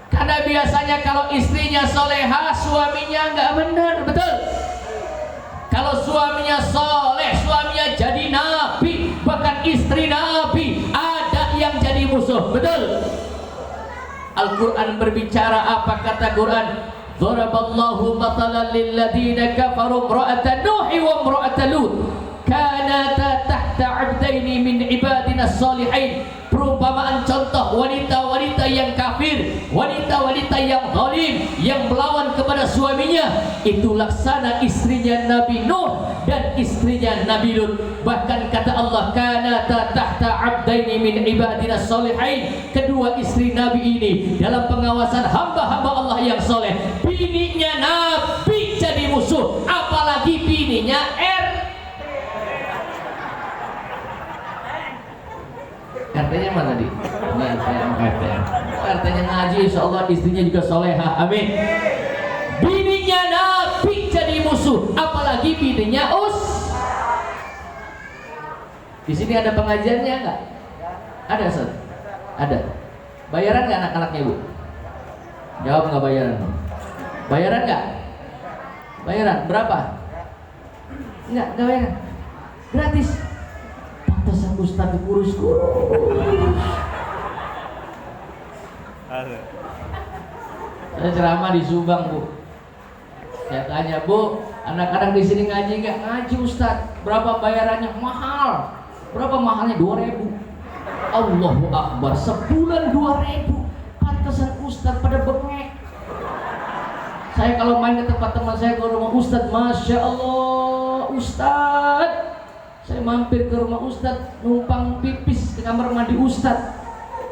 Karena biasanya kalau istrinya soleha, suaminya nggak benar, betul? Kalau suaminya soleh, suaminya jadi nabi, bahkan istri nabi, ada yang jadi musuh, betul? Al-Quran berbicara, apa kata Quran? Daraballahu mathalan lilladzina kafaru imra'ata Nuh wa imra'ata Lut kanata tahta 'abdaini min ibadina shalihin. Perumpamaan contoh wanita-wanita yang kafir, wanita-wanita yang zalim, yang melawan kepada suaminya, itu laksana istrinya Nabi Nuh dan istrinya Nabi Lut. Bahkan kata Allah, kanata tahta 'abdaini min ibadina shalihin. Kedua istri Nabi ini dalam pengawasan hamba-hamba Allah yang soleh. Bininya Nabi jadi musuh, apalagi bininya RT-nya mana tadi? RT-nya ngaji, insya Allah istrinya juga soleha. Amin. Bininya Nabi jadi musuh, apalagi bininya Di sini ada pengajiannya enggak? Ada, Ustaz? Ada. Bayaran nggak anak-anaknya, Bu? Jawab nggak bayaran? Bayaran nggak? Bayaran berapa? Nggak bayaran. Gratis. Pantesan Ustaz kurus-kurus. Saya ceramah di Subang, Bu. Saya tanya, Bu, anak-anak di sini ngaji nggak? Ngaji, Ustaz. Berapa bayarannya? Mahal. Berapa mahalnya? 2.000. Allahu Akbar. Sebulan 2.000. Pantesan Ustaz pada bengek. Saya kalau main ke tempat teman saya ke rumah Ustaz, Masya Allah, Ustaz. Saya mampir ke rumah Ustaz, numpang pipis ke kamar mandi Ustaz.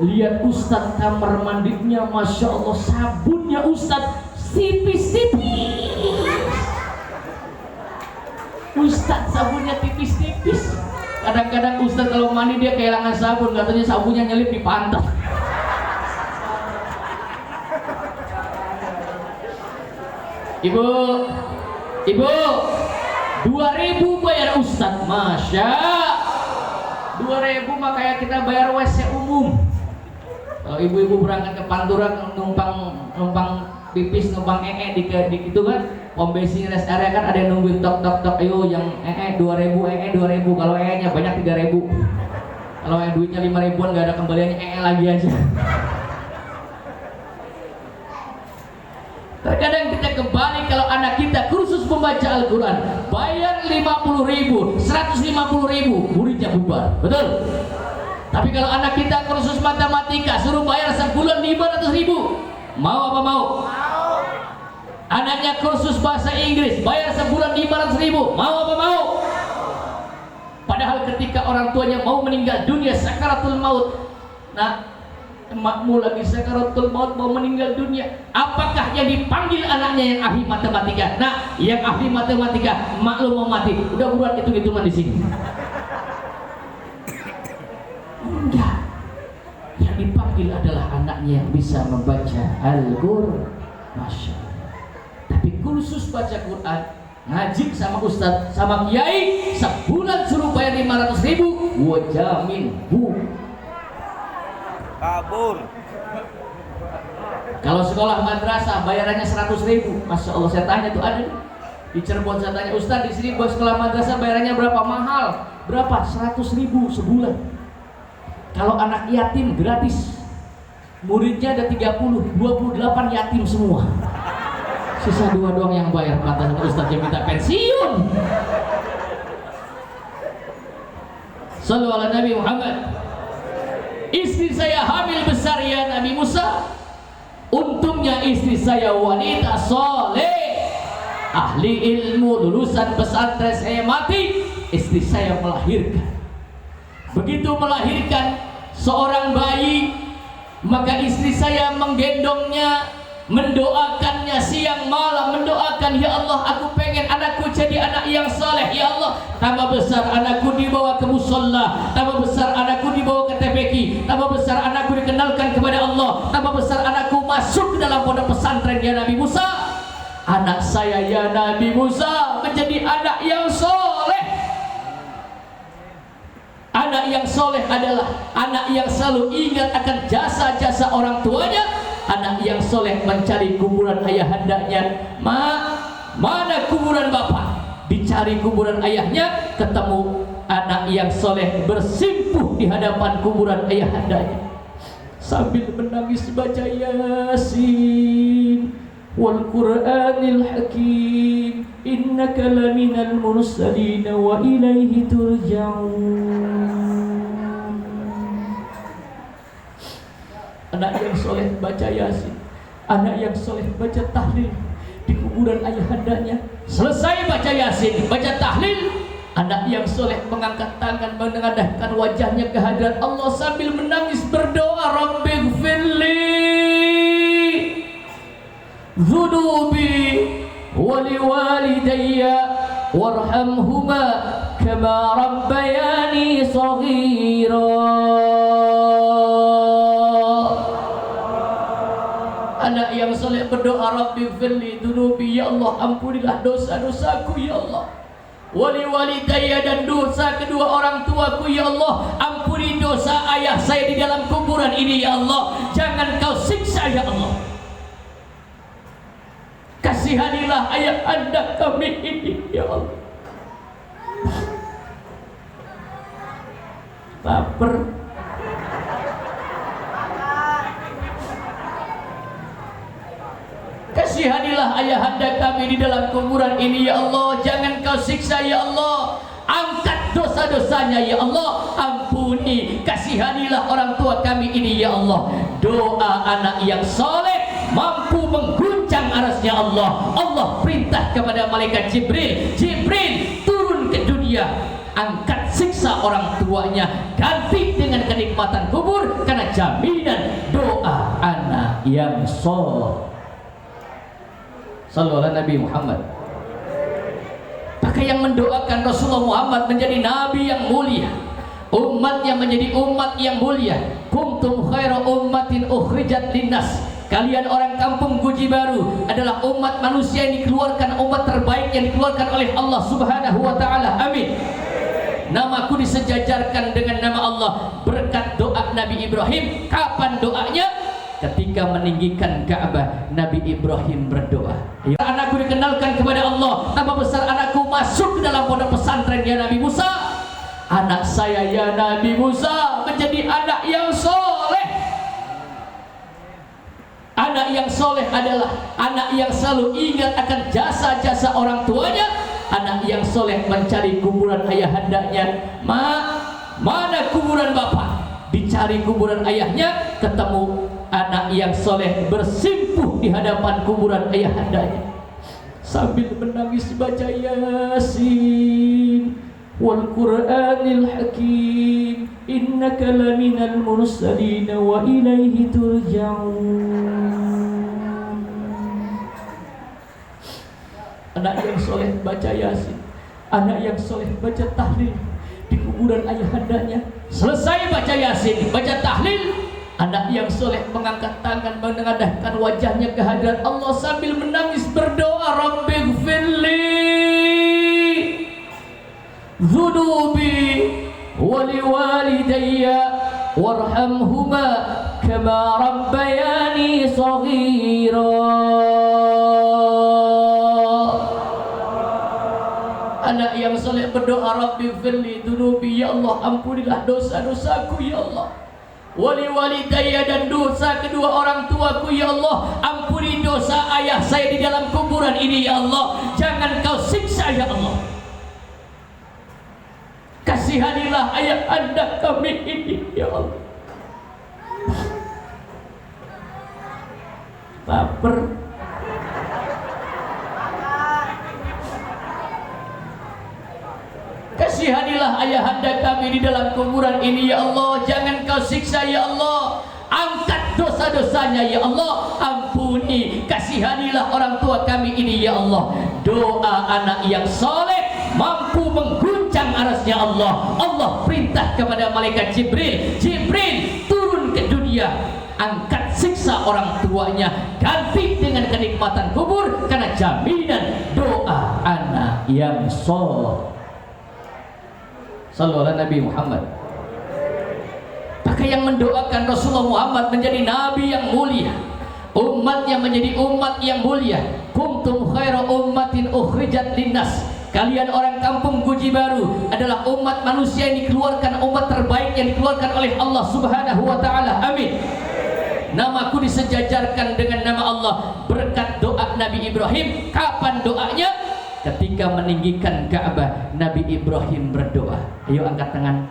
Lihat Ustaz kamar mandinya, Masya Allah, sabunnya Ustaz tipis-tipis. Ustaz sabunnya tipis-tipis. Kadang-kadang Ustaz kalau mandi dia kehilangan sabun, katanya sabunnya nyelip di pantat. Ibu, 2.000 bayar Ustaz, Masya 2.000 mah kayak kita bayar WC umum. Kalau ibu-ibu berangkat ke Pantura numpang pipis, numpang di gitu kan, pom bensin rest area kan ada yang nungguin tok, ayo yang 2.000 kalau nya banyak 3.000. Kalau yang duitnya 5.000-an nggak ada kembaliannya lagi aja. Terkadang kita kembali kalau anak kita kursus membaca Al-Quran, bayar 50.000, 150.000, muridnya bubar, betul? Tapi kalau anak kita kursus matematika suruh bayar sebulan 500.000, mau apa mau? Anaknya kursus bahasa Inggris bayar sebulan 500.000, mau apa mau? Padahal ketika orang tuanya mau meninggal dunia sakaratul maut, nah emakmu lagi sakaratul maut mau meninggal dunia, apakah yang dipanggil anaknya yang ahli matematika? Nah, yang ahli matematika, mak lu mau mati, udah buruan hitung-hitungan di sini. Enggak. Yang dipanggil adalah anaknya yang bisa membaca Al-Qur'an. Masya Allah. Tapi kursus baca Quran, ngaji sama ustadz, sama kiai, sebulan suruh bayar 500.000, gua jamin kabur. Kalau sekolah madrasah bayarannya 100.000, Masya Allah, saya tanya tuh ada di Cirebon, saya tanya ustadz di sini buat sekolah madrasah bayarannya berapa? Mahal, berapa? 100.000 sebulan. Kalau anak yatim gratis, muridnya ada 30, 28 yatim semua. Sisa 2 doang yang bayar, kata ustadz yang minta pensiun. Sallu ala Nabi Muhammad. Istri saya hamil besar ya Nabi Musa. Untungnya istri saya wanita soleh, ahli ilmu, lulusan pesantren. Saya mati, istri saya melahirkan. Begitu melahirkan seorang bayi, maka istri saya menggendongnya, mendoakannya siang malam, mendoakan, ya Allah aku pengen anakku jadi anak yang saleh, ya Allah tambah besar anakku dibawa ke musola, tambah besar anakku dibawa ke TPQ, tambah besar anakku dikenalkan kepada Allah, tambah besar anakku masuk ke dalam pondok pesantren ya Nabi Musa. Anak saya ya Nabi Musa menjadi anak yang soleh. Anak yang soleh adalah anak yang selalu ingat akan jasa-jasa orang tuanya. Anak yang soleh mencari kuburan ayahandanya. Mana kuburan bapak? Dicari kuburan ayahnya, ketemu anak yang soleh bersimpuh di hadapan kuburan ayahandanya sambil menangis baca Yasin wal Qur'anil Hakim innaka laminal mursalin wa ilaihi turja'un. Anak yang soleh baca Yasin, anak yang soleh baca tahlil di kuburan ayahandanya. Selesai baca Yasin, baca tahlil, anak yang soleh mengangkat tangan, menengadahkan wajahnya ke hadirat Allah sambil menangis berdoa, Rabbighfirli dzunubi wali walidayya warhamhuma kama rabbayani shaghira. Anak yang soleh berdoa, Rabbighfirli dzunubi, ya Allah ampunilah dosa-dosaku ya Allah, wali walidayya dan dosa kedua orang tuaku ya Allah, ampuni dosa ayah saya di dalam kuburan ini ya Allah, jangan kau siksa ya Allah, kasihanilah ayah anda kami ini ya Allah. Lapar. Kasihanilah ayahanda kami di dalam kuburan ini ya Allah, jangan kau siksa ya Allah, angkat dosa-dosanya ya Allah, ampuni, kasihanilah orang tua kami ini ya Allah. Doa anak yang soleh mampu mengguncang arasnya Allah. Allah perintah kepada malaikat Jibril, Jibril turun ke dunia, angkat siksa orang tuanya, ganti dengan kenikmatan kubur, karena jaminan doa anak yang soleh. Sallallahu Nabi Muhammad. Maka yang mendoakan Rasulullah Muhammad menjadi nabi yang mulia, umatnya menjadi umat yang mulia. Kuntum khaira ummatin ukhrijat linnas. Kalian orang kampung Guji Baru adalah umat manusia yang dikeluarkan, umat terbaik yang dikeluarkan oleh Allah Subhanahu wa taala. Amin. namaku disejajarkan dengan nama Allah berkat doa Nabi Ibrahim. Kapan doanya? Ketika meninggikan Ka'bah, Nabi Ibrahim berdoa. Anakku dikenalkan kepada Allah, nama besar anakku masuk ke dalam pondok pesantren ya Nabi Musa. Anak saya ya Nabi Musa menjadi anak yang soleh. Anak yang soleh adalah anak yang selalu ingat akan jasa-jasa orang tuanya. Anak yang soleh mencari kuburan ayahandanya. Mana kuburan bapak? Dicari kuburan ayahnya, ketemu anak yang soleh bersimpuh di hadapan kuburan ayahandanya sambil menangis baca Yasin wal Qur'anil Hakim innaka laminal mursalin wa ilaihi turja'un. Anak yang soleh baca Yasin, anak yang soleh baca tahlil di kuburan ayahandanya. Selesai baca Yasin, baca tahlil, anak yang soleh mengangkat tangan, menengadahkan wajahnya ke hadirat Allah sambil menangis berdoa, Rabbighfirli dzunubi wali walidayya warhamhuma kama rabbayani shaghira. Anak yang soleh berdoa, Rabbighfirli dzunubi, ya Allah ampunilah dosa-dosaku ya Allah. Wali walidayya, dan dosa kedua orang tuaku ya Allah. Ampuni dosa ayah saya di dalam kuburan ini ya Allah. Jangan kau siksa ya Allah. Kasihanilah ayah anda kami ini ya Allah. Lapar. Kasihanilah ayahanda kami di dalam kuburan ini ya Allah. Jangan kau siksa ya Allah. Angkat dosa-dosanya ya Allah. Ampuni, kasihanilah orang tua kami ini ya Allah. Doa anak yang soleh mampu mengguncang arasnya Allah. Allah perintah kepada malaikat Jibril, Jibril turun ke dunia, angkat siksa orang tuanya, ganti dengan kenikmatan kubur, karena jaminan doa anak yang soleh. Sallallahu Nabi Muhammad. Maka yang mendoakan Rasulullah Muhammad menjadi nabi yang mulia, umatnya menjadi umat yang mulia. Kuntum khaira ummatin ukhrijat linnas. Kalian orang kampung Guji Baru adalah umat manusia yang dikeluarkan, umat terbaik yang dikeluarkan oleh Allah Subhanahu wa taala. Amin. Namaku disejajarkan dengan nama Allah berkat doa Nabi Ibrahim. Kapan doanya? Ketika meninggikan Ka'bah, Nabi Ibrahim berdoa. Ayo angkat tangan.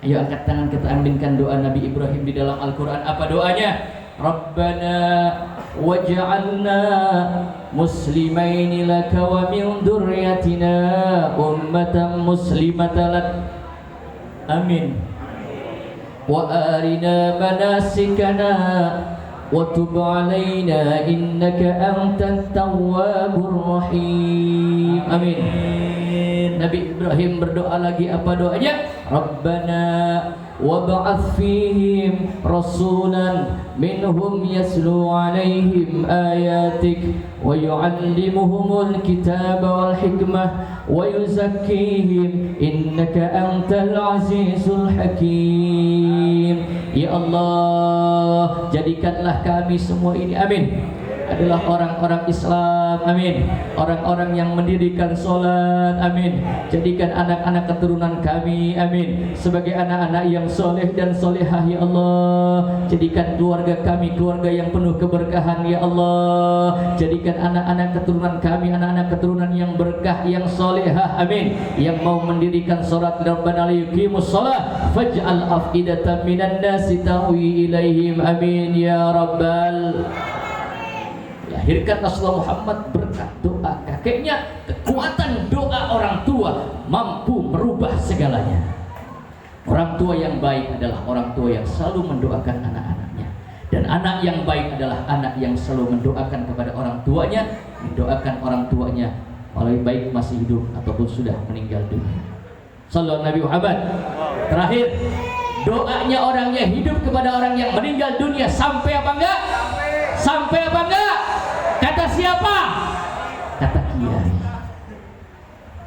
Ayo angkat tangan, kita aminkan doa Nabi Ibrahim di dalam Al-Quran. Apa doanya? Rabbana waj'alna muslimaini laka wa min dzurriyyatina ummatan muslimatan lak. Amin. Wa arina manasikana wa tub alaina innaka antat tawwabur rahim. Amin. Nabi Ibrahim berdoa lagi, apa doanya? Rabbana wab'ats fihim rasulan minhum yaslu alaihim ayatik wa yu'allimuhumul kitaba wal hikmah wa yuzakkihim innaka antal azizul hakim. Ya Allah, jadikanlah kami semua ini, amin, adalah orang-orang Islam, amin, orang-orang yang mendirikan sholat, amin. Jadikan anak-anak keturunan kami, amin, sebagai anak-anak yang soleh dan solehah ya Allah. Jadikan keluarga kami keluarga yang penuh keberkahan ya Allah. Jadikan anak-anak keturunan kami anak-anak keturunan yang berkah, yang solehah, amin, yang mau mendirikan sholat. Rabbana liyuqimus sholat faj'al afidatan minan nasi tahwi ilaihim, amin ya rabbal. Lahirkan Rasulullah Muhammad berkat doa kakeknya. Kekuatan doa orang tua mampu merubah segalanya. Orang tua yang baik adalah orang tua yang selalu mendoakan anak-anaknya. Dan anak yang baik adalah anak yang selalu mendoakan kepada orang tuanya, mendoakan orang tuanya oleh baik masih hidup ataupun sudah meninggal dunia. Sallallahu Nabi Muhammad. Terakhir, doanya orang yang hidup kepada orang yang meninggal dunia sampai apa enggak? Sampai apa enggak? Kata siapa? Kata Kiai.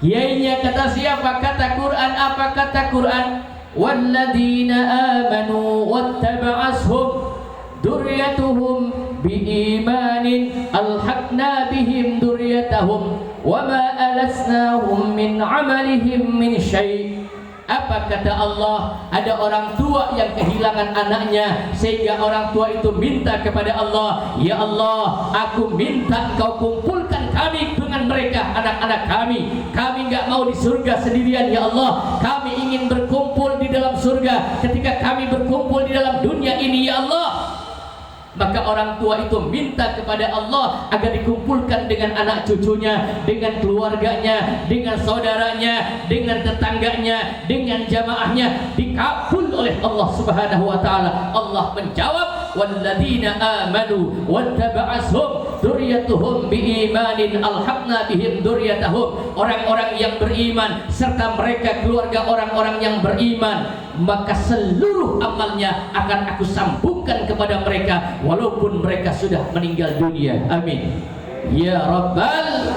Kiainya kata siapa? Kata Quran. Apa kata Quran? Walladzina amanu wattaba'ashum dzurriyyatuhum biimanin alhaqna bihim dzurriyyatahum wama alasnahum min amalihim min syai'. Apa kata Allah? Ada orang tua yang kehilangan anaknya, sehingga orang tua itu minta kepada Allah, ya Allah, aku minta Engkau kumpulkan kami dengan mereka, anak-anak kami. Kami nggak mau di surga sendirian, ya Allah. Kami ingin berkumpul di dalam surga ketika kami berkumpul di dalam dunia ini, ya Allah. Maka orang tua itu minta kepada Allah agar dikumpulkan dengan anak cucunya, dengan keluarganya, dengan saudaranya, dengan tetangganya, dengan jamaahnya, dikabul oleh Allah Subhanahu wa taala. Allah menjawab, walladzina amanu wattaba'ashum dzurriyyatuhum biimanin alhaqna bihim dzurriyyatahum. Orang-orang yang beriman serta mereka keluarga orang-orang yang beriman, maka seluruh amalnya akan aku sambungkan kepada mereka walaupun mereka sudah meninggal dunia. Amin ya Rabbal.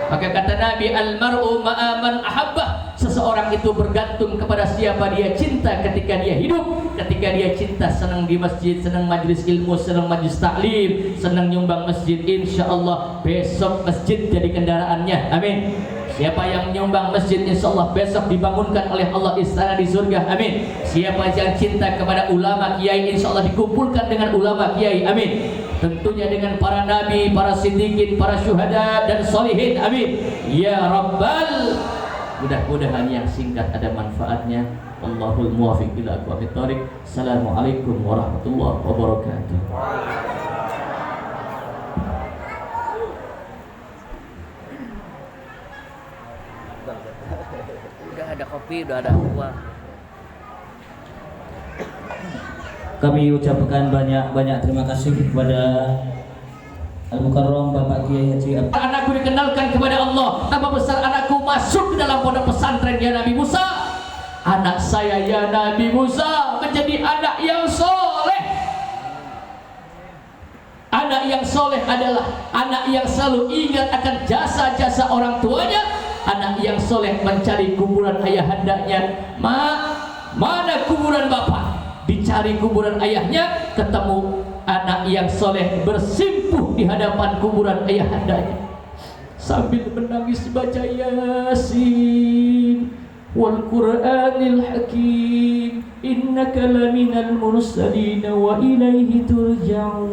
Maka kata Nabi, almar'u ma'aman ahabbah. Seseorang itu bergantung kepada siapa dia cinta ketika dia hidup. Ketika dia cinta, senang di masjid, senang majlis ilmu, senang majlis taklim, senang nyumbang masjid, insya Allah besok masjid jadi kendaraannya. Amin. Siapa yang menyumbang masjid, insya Allah besok dibangunkan oleh Allah istana di surga. Amin. Siapa yang cinta kepada ulama kiai, insya Allah dikumpulkan dengan ulama kiai. Amin. Tentunya dengan para nabi, para siddiqin, para syuhada dan solihin. Amin ya Rabbal. Mudah-mudahan yang singkat ada manfaatnya. Allahul muwaffiq ila aqwamit thoriq. Assalamualaikum warahmatullahi wabarakatuh. Udah ada kopi, udah ada uang. Kami ucapkan banyak terima kasih kepada Al-Mukarram Bapak Kiai Haji Abdul. Anakku dikenalkan kepada Allah. Tambah besar anakku masuk ke dalam pondok pesantren ya Nabi Musa. Anak saya ya Nabi Musa menjadi anak yang soleh. Anak yang soleh adalah anak yang selalu ingat akan jasa-jasa orang tuanya. Anak yang soleh mencari kuburan ayahandanya. Mana kuburan bapak? Dicari kuburan ayahnya, ketemu anak yang soleh bersimpuh di hadapan kuburan ayahandanya sambil menangis baca Yasin wal Qur'anil Hakim innaka laminal mursalin wa ilaihi turja'un.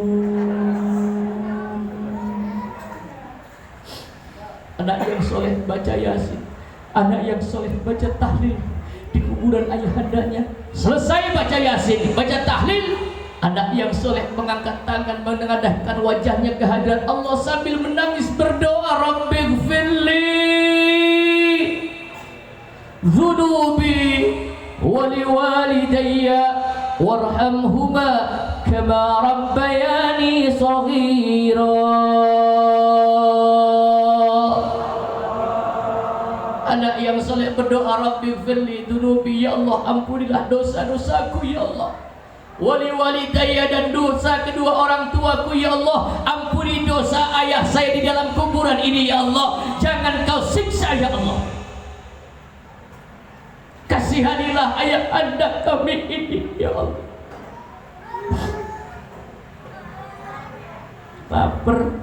Anak yang soleh baca Yasin, anak yang soleh baca tahlil di kuburan ayahandanya. Selesai baca Yasin, baca tahlil, anak yang soleh mengangkat tangan, menengadahkan wajahnya ke hadirat Allah sambil menangis berdoa, Rabbighfirli dzunubi wa liwalidayya warhamhuma kama rabbayani shaghira. Anak yang soleh berdoa, Rabbighfirli dzunubi, ya Allah ampunilah dosa-dosaku ya Allah. Wali walidayya, dan dosa kedua orang tuaku ya Allah. Ampuni dosa ayah saya di dalam kuburan ini ya Allah. Jangan kau siksa ya Allah. Kasihanilah ayah anda kami ini ya Allah. Lapar.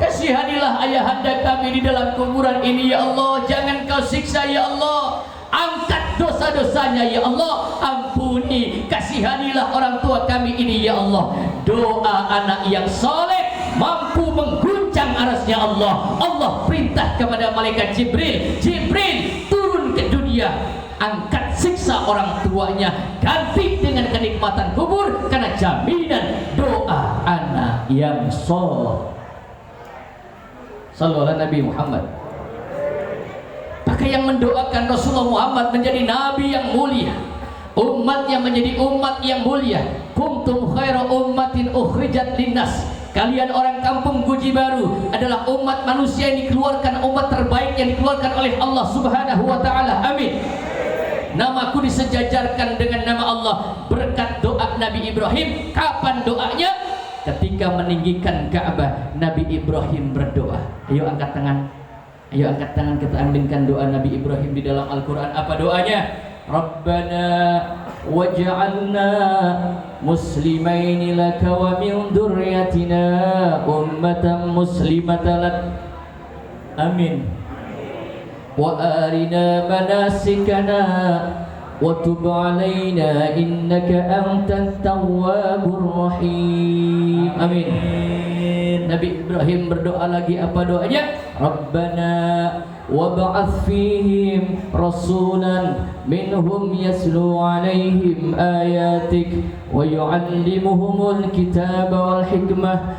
Kasihanilah ayahanda kami di dalam kuburan ini ya Allah. Jangan kau siksa ya Allah. Angkat dosa-dosanya ya Allah. Ampuni, kasihanilah orang tua kami ini ya Allah. Doa anak yang soleh mampu mengguncang arasnya Allah. Allah perintah kepada malaikat Jibril, Jibril turun ke dunia, angkat siksa orang tuanya, ganti dengan kenikmatan kubur karena jaminan doa anak yang soleh. Sallallahu Nabi Muhammad. Maka yang mendoakan Rasulullah Muhammad menjadi nabi yang mulia, umatnya menjadi umat yang mulia. Kuntum khaira ummatin ukhrijat linnas. Kalian orang kampung Guji Baru adalah umat manusia yang dikeluarkan, umat terbaik yang dikeluarkan oleh Allah Subhanahu wa taala. Amin. Namaku disejajarkan dengan nama Allah berkat doa Nabi Ibrahim. Kapan doanya? Ketika ketika meninggikan Ka'bah, Nabi Ibrahim berdoa. Ayo angkat tangan. Ayo angkat tangan, kita aminkan doa Nabi Ibrahim di dalam Al-Quran. Apa doanya? Rabbana waj'alna muslimaini laka wa min dzurriyyatina ummatan muslimatan lak. Amin. Wa arina manasikana wa tub alaina innaka antat tawwabur rahim. Amin. Nabi Ibrahim berdoa lagi, apa doanya? Rabbana wab'ath fihim rasulan minhum yaslu alaihim ayatik wa yu'allimuhumul kitaba wal hikmah